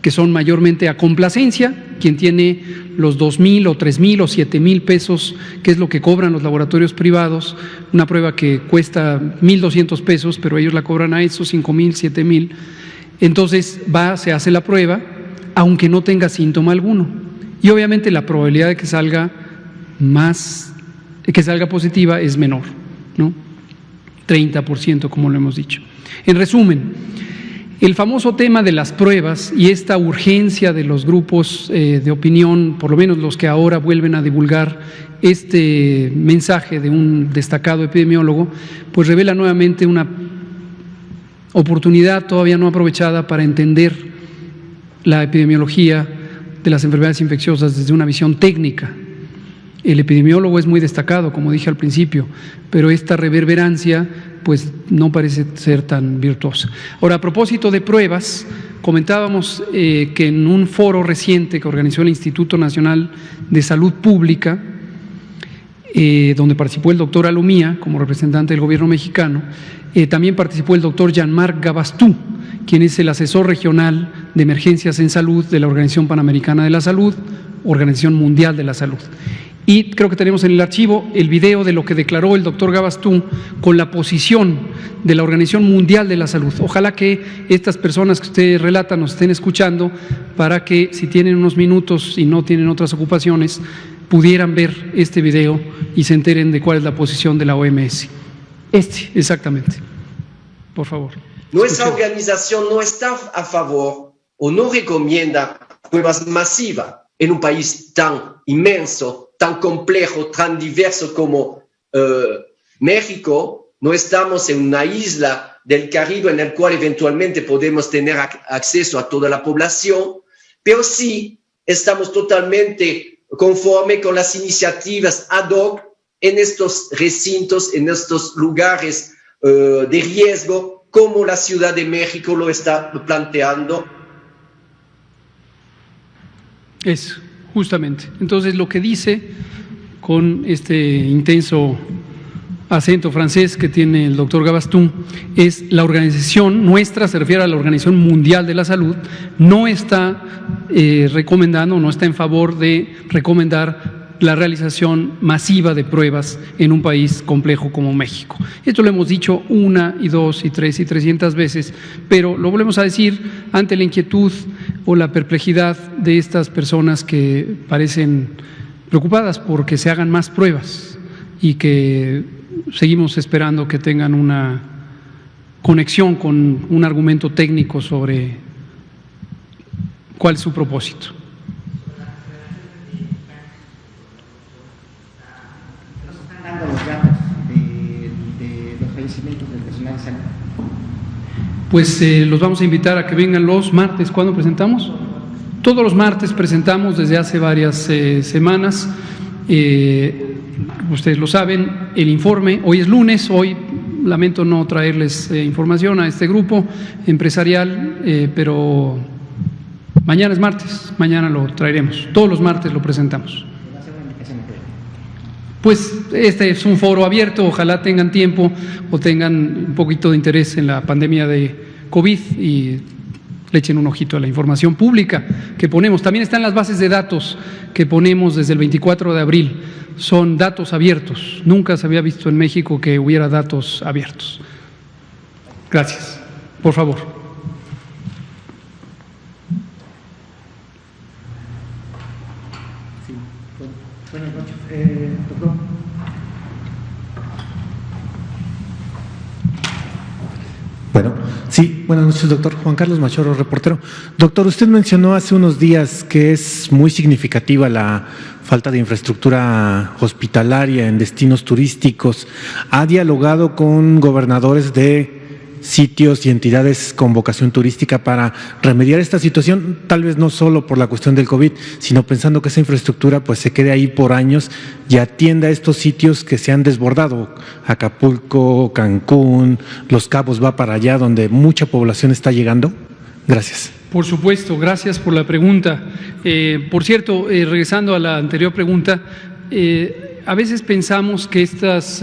[SPEAKER 1] que son mayormente a complacencia, quien tiene los 2,000 o 3,000 o 7,000 pesos, que es lo que cobran los laboratorios privados, una prueba que cuesta 1,200 pesos, pero ellos la cobran a esos 5,000, 7,000, entonces se hace la prueba, aunque no tenga síntoma alguno, y obviamente la probabilidad de que salga positiva es menor, ¿no? 30%, como lo hemos dicho. En resumen, el famoso tema de las pruebas y esta urgencia de los grupos de opinión, por lo menos los que ahora vuelven a divulgar este mensaje de un destacado epidemiólogo, pues revela nuevamente una oportunidad todavía no aprovechada para entender la epidemiología de las enfermedades infecciosas desde una visión técnica. El epidemiólogo es muy destacado, como dije al principio, pero esta reverberancia pues no parece ser tan virtuosa. Ahora, a propósito de pruebas, comentábamos que en un foro reciente que organizó el Instituto Nacional de Salud Pública, donde participó el doctor Alomía como representante del gobierno mexicano, también participó el doctor Jean-Marc Gabastú, quien es el asesor regional de emergencias en salud de la Organización Panamericana de la Salud, Organización Mundial de la Salud. Y creo que tenemos en el archivo el video de lo que declaró el doctor Gabastú con la posición de la Organización Mundial de la Salud. Ojalá que estas personas que usted relata nos estén escuchando para que, si tienen unos minutos y no tienen otras ocupaciones, pudieran ver este video y se enteren de cuál es la posición de la OMS. Exactamente. Por favor.
[SPEAKER 4] Nuestra organización no está a favor o no recomienda pruebas masivas en un país tan inmenso, tan complejo, tan diverso como México. No estamos en una isla del Caribe en la cual eventualmente podemos tener acceso a toda la población, pero sí estamos totalmente conformes con las iniciativas ad hoc en estos recintos, en estos lugares de riesgo, como la Ciudad de México lo está planteando.
[SPEAKER 1] Eso. Justamente. Entonces, lo que dice con este intenso acento francés que tiene el doctor Gabastú es: la organización nuestra, se refiere a la Organización Mundial de la Salud, no está recomendando, no está en favor de recomendar la realización masiva de pruebas en un país complejo como México. Esto lo hemos dicho 1 y 2 y 3 y 300 veces, pero lo volvemos a decir ante la inquietud o la perplejidad de estas personas que parecen preocupadas porque se hagan más pruebas y que seguimos esperando que tengan una conexión con un argumento técnico sobre cuál es su propósito.
[SPEAKER 3] ¿Nos están dando los datos de los fallecimientos del personal de salud?
[SPEAKER 1] Pues los vamos a invitar a que vengan los martes. ¿Cuándo presentamos? Todos los martes presentamos desde hace varias semanas. Ustedes lo saben, el informe. Hoy es lunes, hoy lamento no traerles información a este grupo empresarial, pero mañana es martes, mañana lo traeremos. Todos los martes lo presentamos. Pues este es un foro abierto, ojalá tengan tiempo o tengan un poquito de interés en la pandemia de COVID y le echen un ojito a la información pública que ponemos. También están las bases de datos que ponemos desde el 24 de abril. Son datos abiertos. Nunca se había visto en México que hubiera datos abiertos. Gracias. Por favor.
[SPEAKER 3] Sí. Buenas noches, doctor.
[SPEAKER 5] Bueno, sí, buenas noches, doctor. Juan Carlos Machoro, reportero. Doctor, usted mencionó hace unos días que es muy significativa la falta de infraestructura hospitalaria en destinos turísticos. ¿Ha dialogado con gobernadores de sitios y entidades con vocación turística para remediar esta situación? Tal vez no solo por la cuestión del COVID, sino pensando que esa infraestructura pues se quede ahí por años y atienda a estos sitios que se han desbordado. Acapulco, Cancún, Los Cabos va para allá, donde mucha población está llegando. Gracias.
[SPEAKER 1] Por supuesto, gracias por la pregunta. Por cierto, regresando a la anterior pregunta, a veces pensamos que estas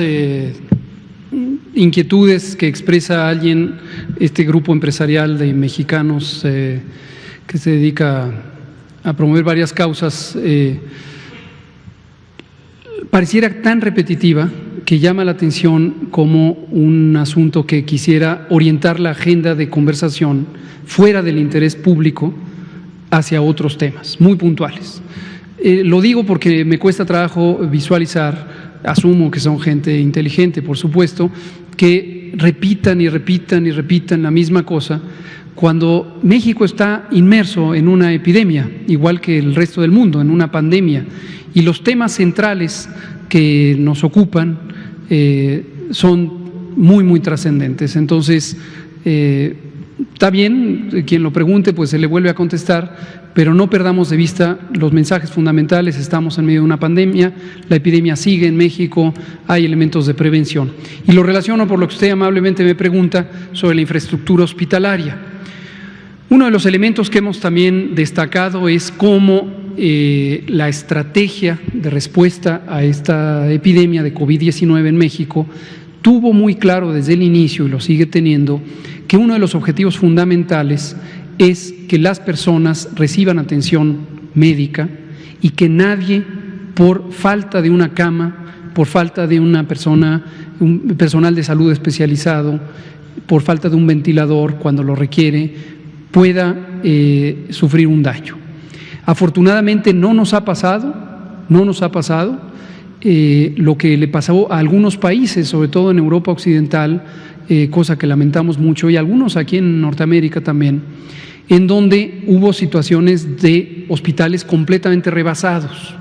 [SPEAKER 1] inquietudes que expresa alguien, este grupo empresarial de mexicanos que se dedica a promover varias causas, pareciera tan repetitiva que llama la atención como un asunto que quisiera orientar la agenda de conversación fuera del interés público hacia otros temas muy puntuales. Lo digo porque me cuesta trabajo visualizar, asumo que son gente inteligente, por supuesto, que repitan y repitan y repitan la misma cosa cuando México está inmerso en una epidemia, igual que el resto del mundo, en una pandemia, y los temas centrales que nos ocupan son muy, muy trascendentes. Entonces, está bien, quien lo pregunte, pues se le vuelve a contestar, pero no perdamos de vista los mensajes fundamentales. Estamos en medio de una pandemia, la epidemia sigue en México, hay elementos de prevención. Y lo relaciono por lo que usted amablemente me pregunta sobre la infraestructura hospitalaria. Uno de los elementos que hemos también destacado es cómo la estrategia de respuesta a esta epidemia de COVID-19 en México tuvo muy claro desde el inicio, y lo sigue teniendo, que uno de los objetivos fundamentales es que las personas reciban atención médica y que nadie, por falta de una cama, por falta de un personal de salud especializado, por falta de un ventilador cuando lo requiere, pueda sufrir un daño. Afortunadamente no nos ha pasado lo que le pasó a algunos países, sobre todo en Europa Occidental, cosa que lamentamos mucho, y algunos aquí en Norteamérica también, en donde hubo situaciones de hospitales completamente rebasados.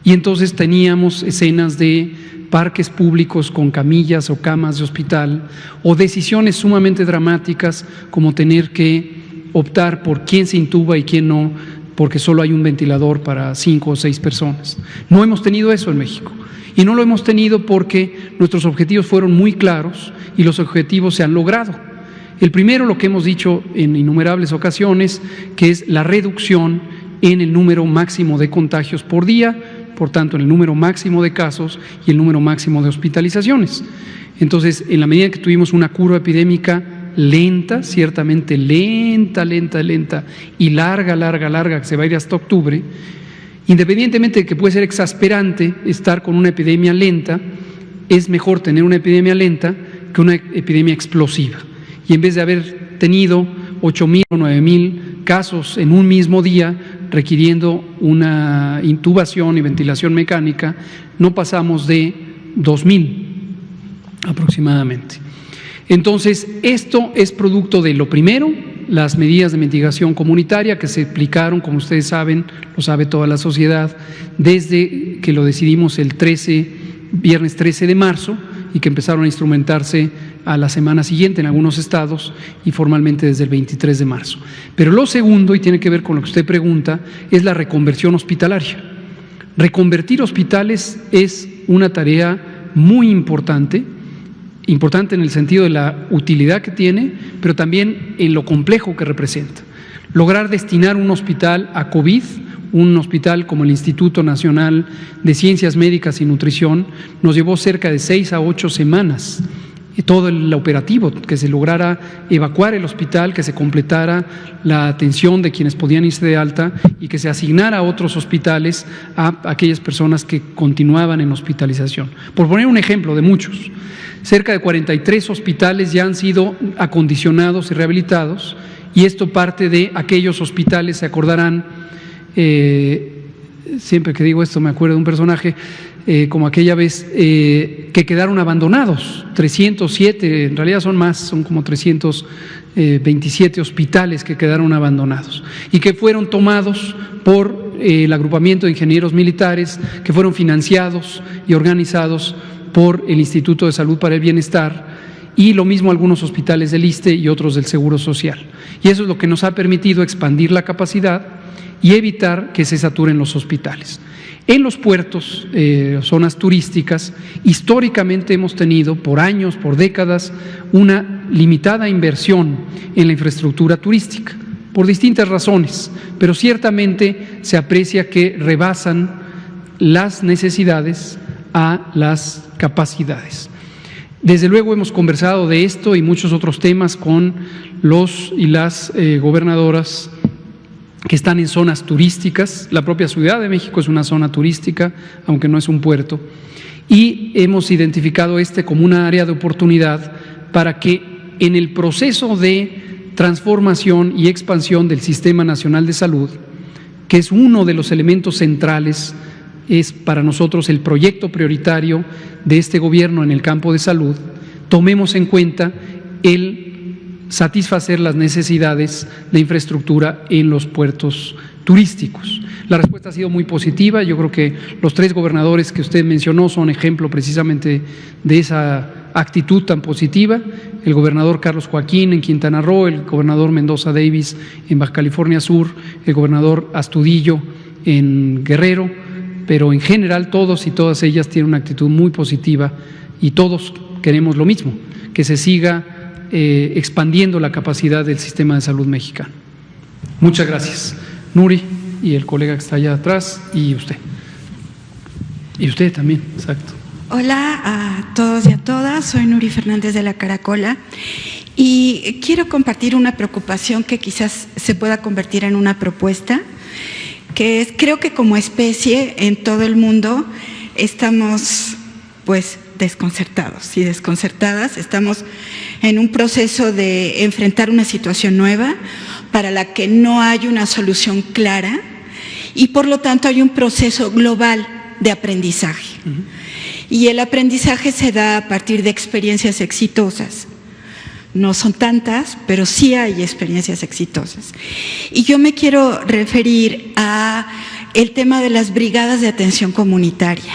[SPEAKER 1] Y entonces teníamos escenas de parques públicos con camillas o camas de hospital, o decisiones sumamente dramáticas como tener que optar por quién se intuba y quién no, porque solo hay un ventilador para 5 o 6 personas. No hemos tenido eso en México. Y no lo hemos tenido porque nuestros objetivos fueron muy claros y los objetivos se han logrado. El primero, lo que hemos dicho en innumerables ocasiones, que es la reducción en el número máximo de contagios por día, por tanto en el número máximo de casos y el número máximo de hospitalizaciones. Entonces, en la medida que tuvimos una curva epidémica lenta, ciertamente lenta y larga, que se va a ir hasta octubre, Independientemente de que puede ser exasperante estar con una epidemia lenta, es mejor tener una epidemia lenta que una epidemia explosiva. Y en vez de haber tenido 8,000 o 9,000 casos en un mismo día requiriendo una intubación y ventilación mecánica, no pasamos de 2,000 aproximadamente. Entonces, esto es producto de lo primero, las medidas de mitigación comunitaria que se aplicaron, como ustedes saben, lo sabe toda la sociedad, desde que lo decidimos el viernes 13 de marzo y que empezaron a instrumentarse a la semana siguiente en algunos estados y formalmente desde el 23 de marzo. Pero lo segundo, y tiene que ver con lo que usted pregunta, es la reconversión hospitalaria. Reconvertir hospitales es una tarea muy importante en el sentido de la utilidad que tiene, pero también en lo complejo que representa. Lograr destinar un hospital a COVID, un hospital como el Instituto Nacional de Ciencias Médicas y Nutrición, nos llevó cerca de 6 a 8 semanas. Y todo el operativo, que se lograra evacuar el hospital, que se completara la atención de quienes podían irse de alta y que se asignara a otros hospitales a aquellas personas que continuaban en hospitalización. Por poner un ejemplo de muchos, cerca de 43 hospitales ya han sido acondicionados y rehabilitados, y esto parte de aquellos hospitales, se acordarán, siempre que digo esto me acuerdo de un personaje, como aquella vez que quedaron abandonados, 307, en realidad son más, son como 327 hospitales que quedaron abandonados y que fueron tomados por el agrupamiento de ingenieros militares, que fueron financiados y organizados por el Instituto de Salud para el Bienestar, y lo mismo algunos hospitales del ISSSTE y otros del Seguro Social. Y eso es lo que nos ha permitido expandir la capacidad y evitar que se saturen los hospitales. En los puertos, zonas turísticas, históricamente hemos tenido por años, por décadas, una limitada inversión en la infraestructura turística, por distintas razones, pero ciertamente se aprecia que rebasan las necesidades a las capacidades. Desde luego hemos conversado de esto y muchos otros temas con los y las gobernadoras que están en zonas turísticas. La propia Ciudad de México es una zona turística, aunque no es un puerto, y hemos identificado como una área de oportunidad para que en el proceso de transformación y expansión del Sistema Nacional de Salud, que es uno de los elementos centrales, es para nosotros el proyecto prioritario de este gobierno en el campo de salud, tomemos en cuenta el satisfacer las necesidades de infraestructura en los puertos turísticos. La respuesta ha sido muy positiva. Yo creo que los 3 gobernadores que usted mencionó son ejemplo precisamente de esa actitud tan positiva. El gobernador Carlos Joaquín en Quintana Roo, el gobernador Mendoza Davis en Baja California Sur, el gobernador Astudillo en Guerrero, pero en general todos y todas ellas tienen una actitud muy positiva y todos queremos lo mismo, que se siga expandiendo la capacidad del sistema de salud mexicano. Muchas gracias. Nuri y el colega que está allá atrás y usted. Y usted también, exacto.
[SPEAKER 6] Hola a todos y a todas, soy Nuri Fernández de la Caracola y quiero compartir una preocupación que quizás se pueda convertir en una propuesta, que es, creo que como especie en todo el mundo estamos pues desconcertados y desconcertadas, estamos en un proceso de enfrentar una situación nueva para la que no hay una solución clara y por lo tanto hay un proceso global de aprendizaje. Y el aprendizaje se da a partir de experiencias exitosas. No son tantas, pero sí hay experiencias exitosas. Y yo me quiero referir a el tema de las brigadas de atención comunitaria.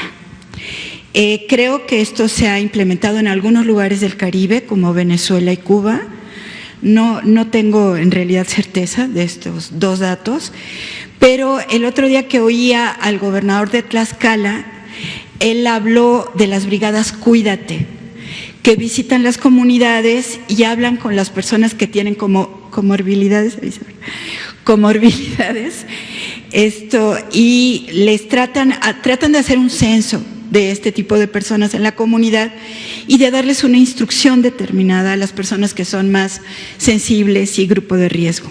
[SPEAKER 6] Creo que esto se ha implementado en algunos lugares del Caribe, como Venezuela y Cuba. No tengo en realidad certeza de estos 2 datos, pero el otro día que oía al gobernador de Tlaxcala, él habló de las brigadas Cuídate, que visitan las comunidades y hablan con las personas que tienen comorbilidades, y les tratan de hacer un censo de este tipo de personas en la comunidad y de darles una instrucción determinada a las personas que son más sensibles y grupo de riesgo.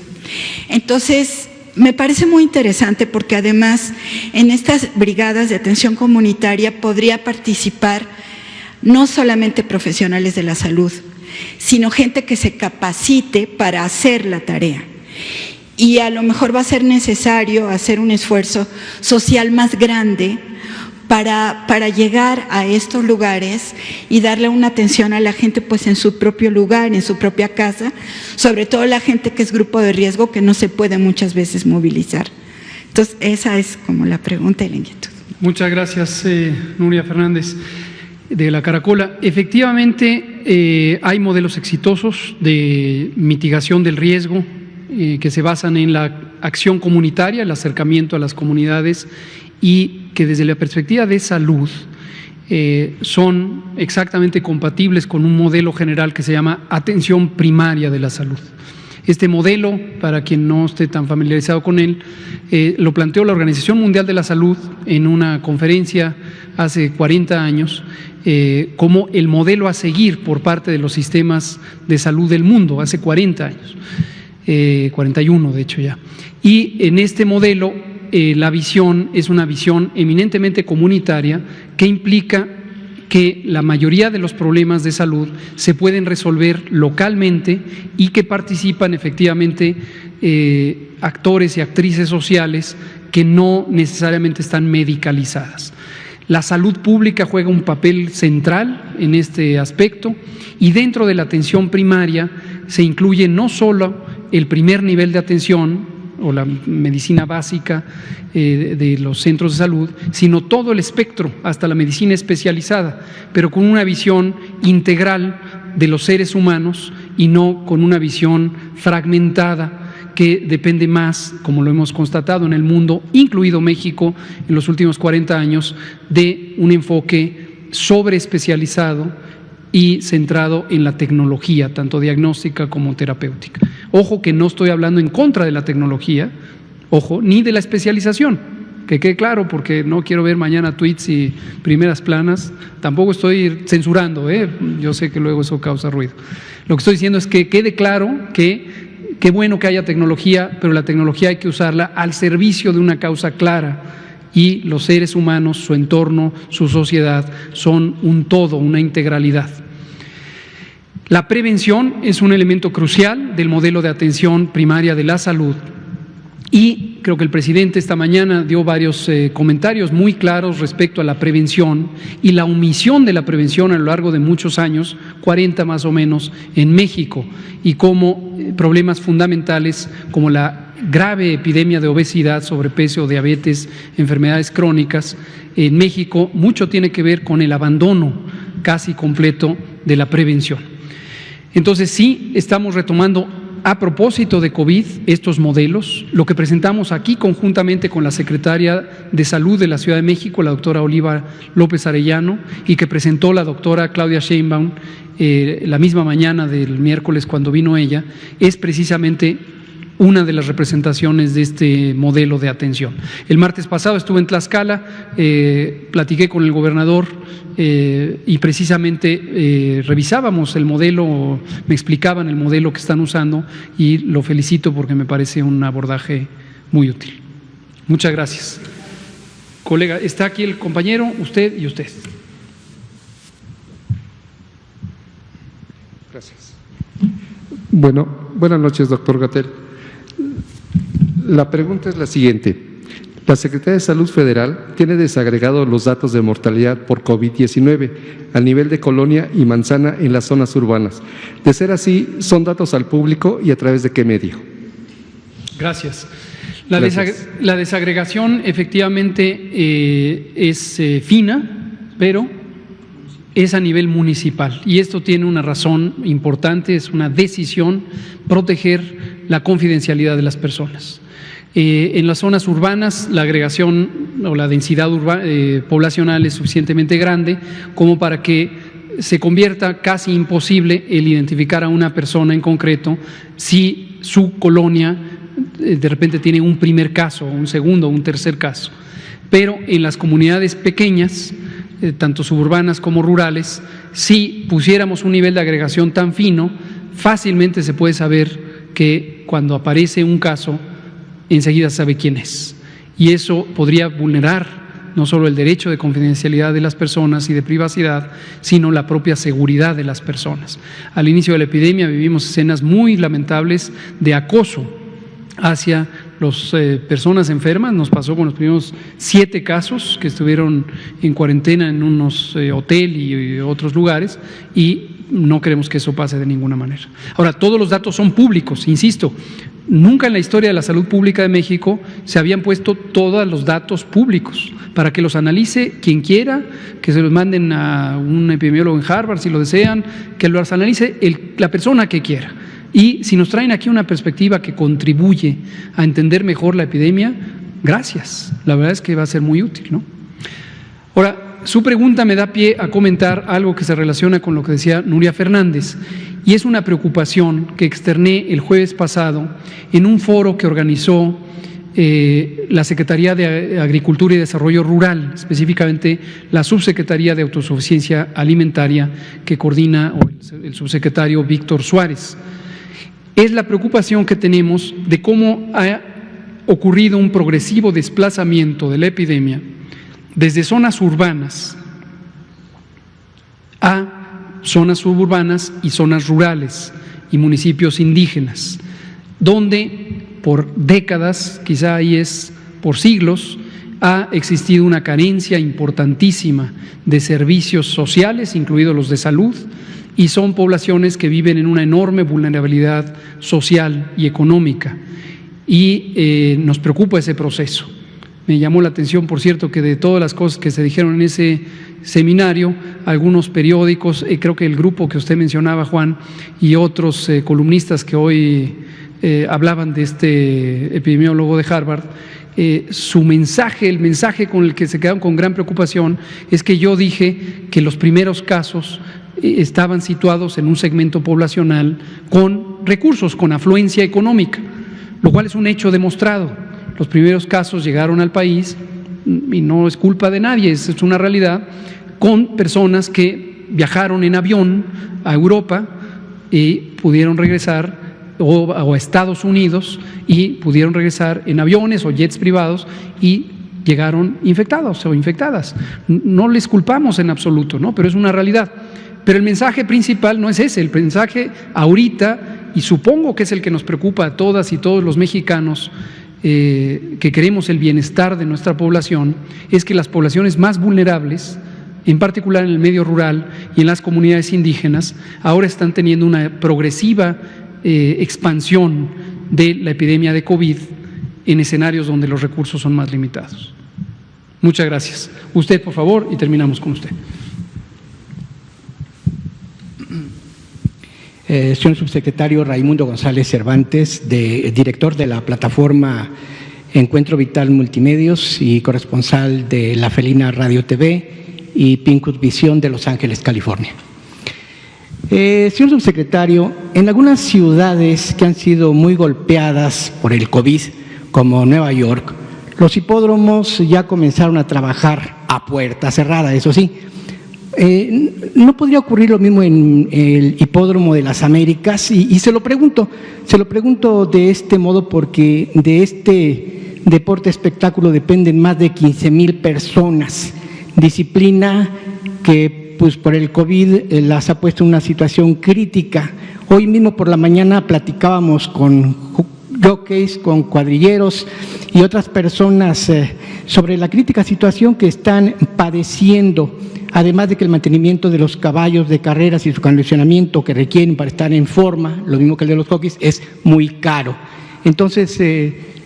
[SPEAKER 6] Entonces, me parece muy interesante porque además en estas brigadas de atención comunitaria podría participar no solamente profesionales de la salud, sino gente que se capacite para hacer la tarea. Y a lo mejor va a ser necesario hacer un esfuerzo social más grande para llegar a estos lugares y darle una atención a la gente pues en su propio lugar, en su propia casa, sobre todo la gente que es grupo de riesgo, que no se puede muchas veces movilizar. Entonces, esa es como la pregunta y la inquietud.
[SPEAKER 1] Muchas gracias, Nuria Fernández, de la Caracola. Efectivamente, hay modelos exitosos de mitigación del riesgo que se basan en la acción comunitaria, el acercamiento a las comunidades, y que desde la perspectiva de salud son exactamente compatibles con un modelo general que se llama atención primaria de la salud. Este modelo, para quien no esté tan familiarizado con él, lo planteó la Organización Mundial de la Salud en una conferencia hace 40 años como el modelo a seguir por parte de los sistemas de salud del mundo, hace 40 años, 41 de hecho ya. Y en este modelo la visión es una visión eminentemente comunitaria que implica que la mayoría de los problemas de salud se pueden resolver localmente y que participan efectivamente actores y actrices sociales que no necesariamente están medicalizadas. La salud pública juega un papel central en este aspecto y dentro de la atención primaria se incluye no solo el primer nivel de atención o la medicina básica de los centros de salud, sino todo el espectro, hasta la medicina especializada, pero con una visión integral de los seres humanos y no con una visión fragmentada que depende más, como lo hemos constatado en el mundo, incluido México, en los últimos 40 años, de un enfoque sobreespecializado y centrado en la tecnología, tanto diagnóstica como terapéutica. Ojo que no estoy hablando en contra de la tecnología, ojo, ni de la especialización, que quede claro, porque no quiero ver mañana tweets y primeras planas, tampoco estoy censurando, yo sé que luego eso causa ruido. Lo que estoy diciendo es que quede claro que qué bueno que haya tecnología, pero la tecnología hay que usarla al servicio de una causa clara, y los seres humanos, su entorno, su sociedad, son un todo, una integralidad. La prevención es un elemento crucial del modelo de atención primaria de la salud y creo que el presidente esta mañana dio varios comentarios muy claros respecto a la prevención y la omisión de la prevención a lo largo de muchos años, 40 más o menos, en México, y cómo problemas fundamentales como la grave epidemia de obesidad, sobrepeso, diabetes, enfermedades crónicas en México, mucho tiene que ver con el abandono casi completo de la prevención. Entonces sí, estamos retomando a propósito de COVID estos modelos, lo que presentamos aquí conjuntamente con la secretaria de Salud de la Ciudad de México, la doctora Oliva López Arellano, y que presentó la doctora Claudia Sheinbaum la misma mañana del miércoles cuando vino ella, es precisamente una de las representaciones de este modelo de atención. El martes pasado estuve en Tlaxcala, platiqué con el gobernador y precisamente revisábamos el modelo, me explicaban el modelo que están usando y lo felicito porque me parece un abordaje muy útil. Muchas gracias. Colega, está aquí el compañero, usted y usted.
[SPEAKER 7] Gracias. Bueno, buenas noches, doctor Gatell. La pregunta es la siguiente. La Secretaría de Salud Federal tiene desagregados los datos de mortalidad por COVID-19 a nivel de Colonia y Manzana en las zonas urbanas. De ser así, ¿son datos al público y a través de qué medio?
[SPEAKER 1] Gracias. La desagregación efectivamente es fina, pero es a nivel municipal y esto tiene una razón importante, es una decisión, proteger la confidencialidad de las personas. En las zonas urbanas la agregación o la densidad poblacional es suficientemente grande como para que se convierta casi imposible el identificar a una persona en concreto si su colonia de repente tiene un primer caso, un segundo, un tercer caso. Pero en las comunidades pequeñas, tanto suburbanas como rurales, si pusiéramos un nivel de agregación tan fino, fácilmente se puede saber que cuando aparece un caso, enseguida sabe quién es. Y eso podría vulnerar no solo el derecho de confidencialidad de las personas y de privacidad, sino la propia seguridad de las personas. Al inicio de la epidemia vivimos escenas muy lamentables de acoso hacia las personas enfermas. Nos pasó con los primeros 7 casos que estuvieron en cuarentena en unos hoteles y otros lugares, y no queremos que eso pase de ninguna manera. Ahora, todos los datos son públicos, insisto. Nunca en la historia de la salud pública de México se habían puesto todos los datos públicos para que los analice quien quiera, que se los manden a un epidemiólogo en Harvard si lo desean, que los analice la persona que quiera. Y si nos traen aquí una perspectiva que contribuye a entender mejor la epidemia, gracias. La verdad es que va a ser muy útil, ¿no? Ahora, su pregunta me da pie a comentar algo que se relaciona con lo que decía Nuria Fernández, y es una preocupación que externé el jueves pasado en un foro que organizó la Secretaría de Agricultura y Desarrollo Rural, específicamente la Subsecretaría de Autosuficiencia Alimentaria que coordina el subsecretario Víctor Suárez. Es la preocupación que tenemos de cómo ha ocurrido un progresivo desplazamiento de la epidemia desde zonas urbanas a zonas suburbanas y zonas rurales y municipios indígenas, donde por décadas, quizá ahí es por siglos, ha existido una carencia importantísima de servicios sociales, incluidos los de salud, y son poblaciones que viven en una enorme vulnerabilidad social y económica, y nos preocupa ese proceso. Me llamó la atención, por cierto, que de todas las cosas que se dijeron en ese seminario, algunos periódicos, creo que el grupo que usted mencionaba, Juan, y otros columnistas que hoy hablaban de este epidemiólogo de Harvard, su mensaje, el mensaje con el que se quedaron con gran preocupación, es que yo dije que los primeros casos estaban situados en un segmento poblacional con recursos, con afluencia económica, lo cual es un hecho demostrado. Los primeros casos llegaron al país, y no es culpa de nadie, es una realidad, con personas que viajaron en avión a Europa y pudieron regresar, o a Estados Unidos, y pudieron regresar en aviones o jets privados y llegaron infectados o infectadas. No les culpamos en absoluto, ¿no? Pero es una realidad. Pero el mensaje principal no es ese, el mensaje ahorita, y supongo que es el que nos preocupa a todas y todos los mexicanos, que queremos el bienestar de nuestra población, es que las poblaciones más vulnerables, en particular en el medio rural y en las comunidades indígenas, ahora están teniendo una progresiva expansión de la epidemia de COVID en escenarios donde los recursos son más limitados. Muchas gracias. Usted, por favor, y terminamos con usted.
[SPEAKER 8] Señor subsecretario Raimundo González Cervantes, director de la plataforma Encuentro Vital Multimedios y corresponsal de La Felina Radio TV y Pincus Visión de Los Ángeles, California. Señor subsecretario, en algunas ciudades que han sido muy golpeadas por el COVID, como Nueva York, los hipódromos ya comenzaron a trabajar a puerta cerrada, eso sí. ¿No podría ocurrir lo mismo en el Hipódromo de las Américas? Y se lo pregunto de este modo porque de este deporte espectáculo dependen más de 15,000 personas, disciplina que pues por el COVID las ha puesto en una situación crítica. Hoy mismo por la mañana platicábamos con jockeys, con cuadrilleros y otras personas sobre la crítica situación que están padeciendo, además de que el mantenimiento de los caballos de carreras y su condicionamiento que requieren para estar en forma, lo mismo que el de los jockeys, es muy caro. Entonces,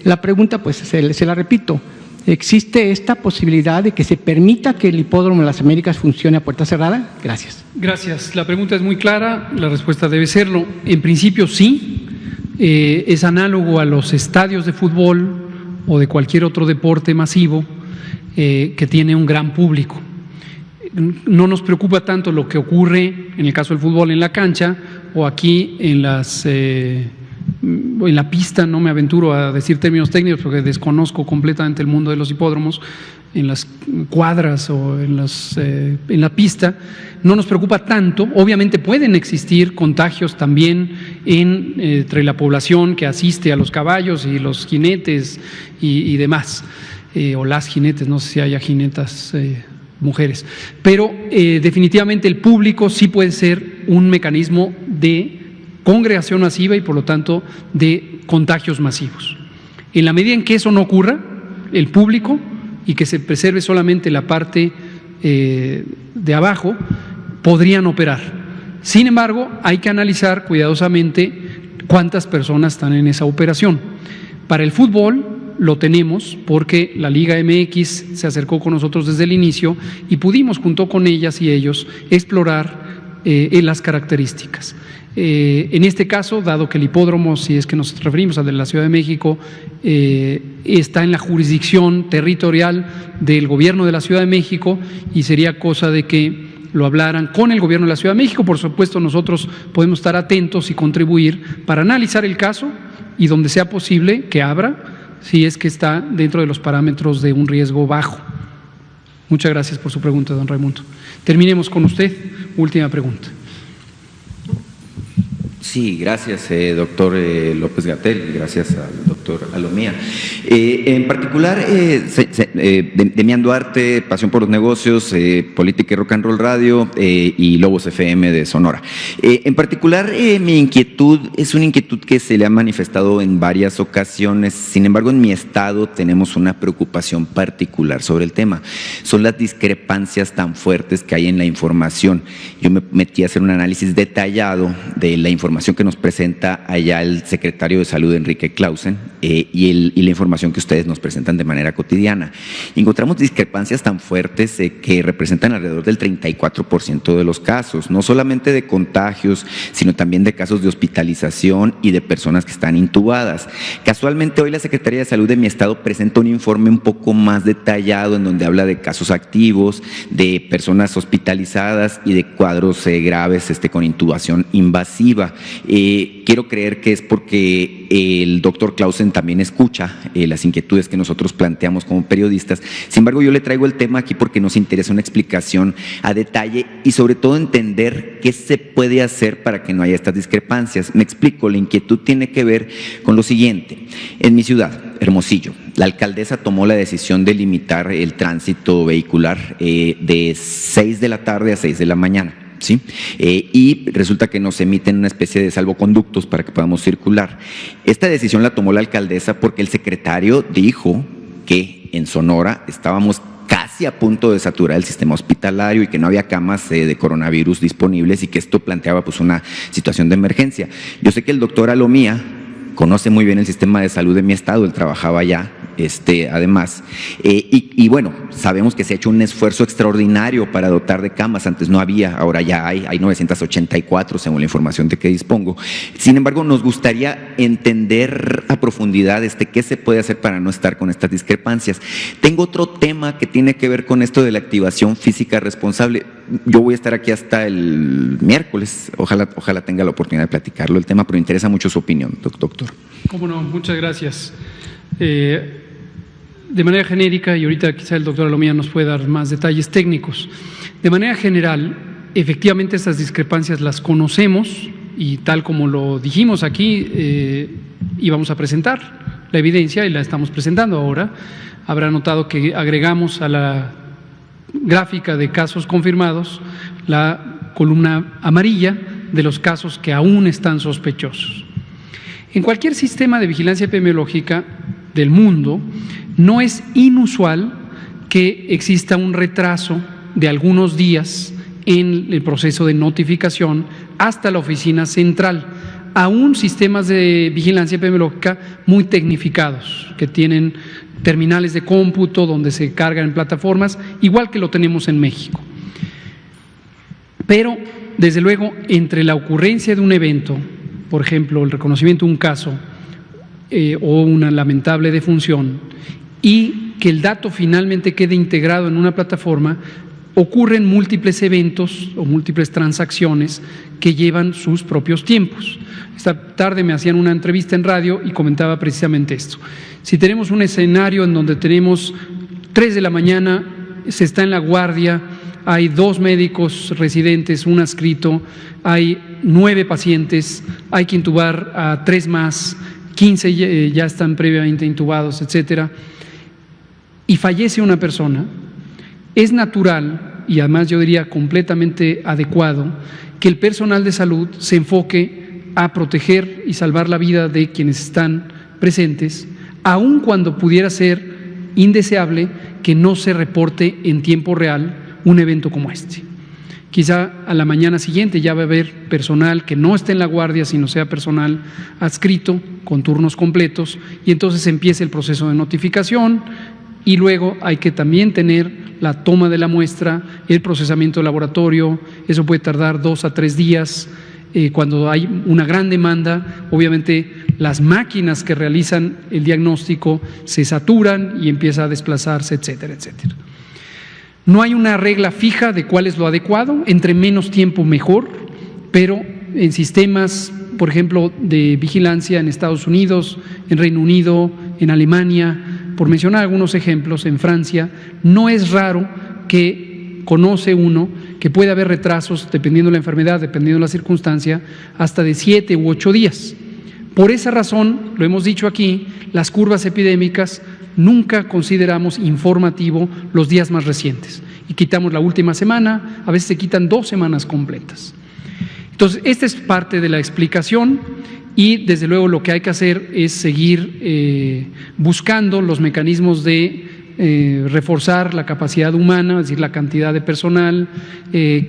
[SPEAKER 8] la pregunta, pues se la repito, ¿existe esta posibilidad de que se permita que el Hipódromo de las Américas funcione a puerta cerrada? Gracias.
[SPEAKER 1] Gracias. La pregunta es muy clara, la respuesta debe serlo. En principio, sí. Es análogo a los estadios de fútbol o de cualquier otro deporte masivo que tiene un gran público. No nos preocupa tanto lo que ocurre en el caso del fútbol en la cancha o aquí en la pista. No me aventuro a decir términos técnicos porque desconozco completamente el mundo de los hipódromos, cuadras o en la pista, no nos preocupa tanto. Obviamente pueden existir contagios también entre la población que asiste a los caballos y los jinetes y demás, o las jinetes, no sé si haya jinetas mujeres, pero definitivamente el público sí puede ser un mecanismo de congregación masiva y por lo tanto de contagios masivos. En la medida en que eso no ocurra, el público, y que se preserve solamente la parte de abajo, podrían operar. Sin embargo, hay que analizar cuidadosamente cuántas personas están en esa operación. Para el fútbol lo tenemos porque la Liga MX se acercó con nosotros desde el inicio y pudimos, junto con ellas y ellos, explorar las características. En este caso, dado que el hipódromo, si es que nos referimos al de la Ciudad de México, está en la jurisdicción territorial del gobierno de la Ciudad de México y sería cosa de que lo hablaran con el gobierno de la Ciudad de México. Por supuesto, nosotros podemos estar atentos y contribuir para analizar el caso y donde sea posible que abra, si es que está dentro de los parámetros de un riesgo bajo. Muchas gracias por su pregunta, don Raimundo. Terminemos con usted. Última pregunta.
[SPEAKER 9] Sí, gracias, doctor López Gatell, gracias al doctor Alomía. En particular, Demián Duarte, Pasión por los Negocios, Política y Rock and Roll Radio y Lobos FM de Sonora. En particular, mi inquietud es una inquietud que se le ha manifestado en varias ocasiones. Sin embargo, en mi estado tenemos una preocupación particular sobre el tema. Son las discrepancias tan fuertes que hay en la información. Yo me metí a hacer un análisis detallado de la información que nos presenta allá el secretario de Salud, Enrique Clausen, y la información que ustedes nos presentan de manera cotidiana. Encontramos discrepancias tan fuertes que representan alrededor del 34% de los casos, no solamente de contagios, sino también de casos de hospitalización y de personas que están intubadas. Casualmente hoy la Secretaría de Salud de mi estado presenta un informe un poco más detallado en donde habla de casos activos, de personas hospitalizadas y de cuadros graves con intubación invasiva. Quiero creer que es porque el doctor Clausen también escucha las inquietudes que nosotros planteamos como periodistas. Sin embargo, yo le traigo el tema aquí porque nos interesa una explicación a detalle y sobre todo entender qué se puede hacer para que no haya estas discrepancias. Me explico, la inquietud tiene que ver con lo siguiente. En mi ciudad, Hermosillo, la alcaldesa tomó la decisión de limitar el tránsito vehicular de 6 de la tarde a 6 de la mañana. ¿Sí? Y resulta que nos emiten una especie de salvoconductos para que podamos circular. Esta decisión la tomó la alcaldesa porque el secretario dijo que en Sonora estábamos casi a punto de saturar el sistema hospitalario y que no había camas de coronavirus disponibles y que esto planteaba pues una situación de emergencia. Yo sé que el doctor Alomía conoce muy bien el sistema de salud de mi estado, él trabajaba allá. Además, y bueno, sabemos que se ha hecho un esfuerzo extraordinario para dotar de camas. Antes no había, ahora ya hay 984 según la información de que dispongo. Sin embargo, nos gustaría entender a profundidad qué se puede hacer para no estar con estas discrepancias. Tengo otro tema que tiene que ver con esto de la activación física responsable. Yo voy a estar aquí hasta el miércoles, ojalá tenga la oportunidad de platicarlo el tema, pero me interesa mucho su opinión, doctor.
[SPEAKER 1] Cómo no, muchas gracias. De manera genérica, y ahorita quizá el doctor Alomía nos puede dar más detalles técnicos, de manera general, efectivamente estas discrepancias las conocemos y tal como lo dijimos aquí, íbamos a presentar la evidencia y la estamos presentando ahora. Habrá notado que agregamos a la gráfica de casos confirmados la columna amarilla de los casos que aún están sospechosos. En cualquier sistema de vigilancia epidemiológica del mundo, no es inusual que exista un retraso de algunos días en el proceso de notificación hasta la oficina central, aún sistemas de vigilancia epidemiológica muy tecnificados, que tienen terminales de cómputo donde se cargan en plataformas, igual que lo tenemos en México. Pero, desde luego, entre la ocurrencia de un evento, por ejemplo, el reconocimiento de un caso o una lamentable defunción, y que el dato finalmente quede integrado en una plataforma, ocurren múltiples eventos o múltiples transacciones que llevan sus propios tiempos. Esta tarde me hacían una entrevista en radio y comentaba precisamente esto. Si tenemos un escenario en donde tenemos 3 de la mañana se está en la guardia, hay 2 médicos residentes, un adscrito, hay 9 pacientes, hay que intubar a 3 más, 15 ya están previamente intubados, etcétera, y fallece una persona. Es natural, y además yo diría completamente adecuado, que el personal de salud se enfoque a proteger y salvar la vida de quienes están presentes, aun cuando pudiera ser indeseable que no se reporte en tiempo real un evento como este. Quizá a la mañana siguiente ya va a haber personal que no esté en la guardia, sino sea personal adscrito con turnos completos, y entonces empieza el proceso de notificación, y luego hay que también tener la toma de la muestra, el procesamiento de laboratorio. Eso puede tardar 2 a 3 días. Cuando hay una gran demanda, obviamente las máquinas que realizan el diagnóstico se saturan y empieza a desplazarse, etcétera, etcétera. No hay una regla fija de cuál es lo adecuado, entre menos tiempo mejor, pero en sistemas, por ejemplo, de vigilancia en Estados Unidos, en Reino Unido, en Alemania, por mencionar algunos ejemplos, en Francia, no es raro que conoce uno que puede haber retrasos, dependiendo de la enfermedad, dependiendo de la circunstancia, hasta de 7 u 8 días. Por esa razón, lo hemos dicho aquí, las curvas epidémicas nunca consideramos informativo los días más recientes y quitamos la última semana, a veces se quitan 2 semanas completas. Entonces, esta es parte de la explicación, y desde luego lo que hay que hacer es seguir buscando los mecanismos de reforzar la capacidad humana, es decir, la cantidad de personal,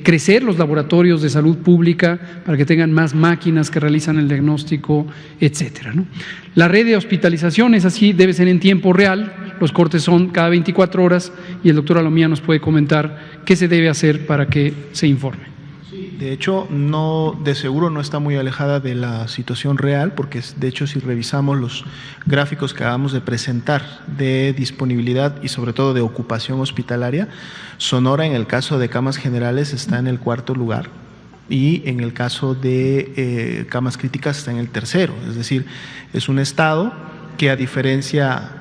[SPEAKER 1] crecer los laboratorios de salud pública para que tengan más máquinas que realizan el diagnóstico, etcétera, ¿no? La red de hospitalización es así, debe ser en tiempo real, los cortes son cada 24 horas, y el doctor Alomía nos puede comentar qué se debe hacer para que se informe.
[SPEAKER 2] De hecho, de seguro no está muy alejada de la situación real, porque de hecho si revisamos los gráficos que acabamos de presentar de disponibilidad y sobre todo de ocupación hospitalaria, Sonora en el caso de camas generales está en el 4º lugar y en el caso de camas críticas está en el 3º, es decir, es un estado que a diferencia…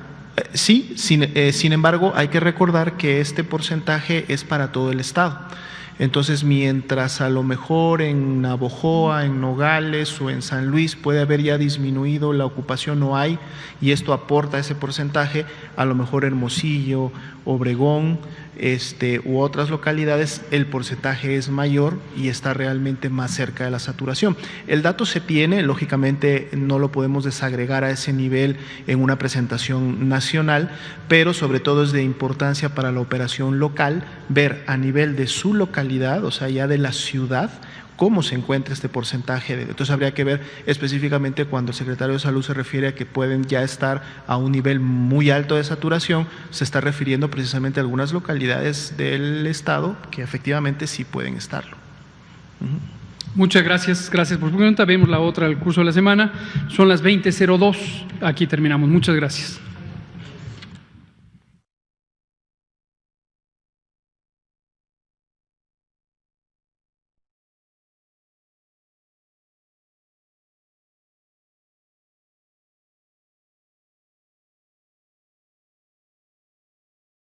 [SPEAKER 2] sin embargo, hay que recordar que este porcentaje es para todo el estado. Entonces, mientras a lo mejor en Navojoa, en Nogales o en San Luis puede haber ya disminuido la ocupación, no hay, y esto aporta ese porcentaje, a lo mejor Hermosillo, Obregón, u otras localidades, el porcentaje es mayor y está realmente más cerca de la saturación. El dato se tiene, lógicamente no lo podemos desagregar a ese nivel en una presentación nacional, pero sobre todo es de importancia para la operación local ver a nivel de su localidad, o sea, ya de la ciudad, cómo se encuentra este porcentaje. Entonces habría que ver específicamente cuando el secretario de Salud se refiere a que pueden ya estar a un nivel muy alto de saturación, se está refiriendo precisamente a algunas localidades del estado que efectivamente sí pueden estarlo.
[SPEAKER 1] Muchas gracias, gracias por su pregunta. Vemos la otra al curso de la semana, son las 20:02, aquí terminamos. Muchas gracias.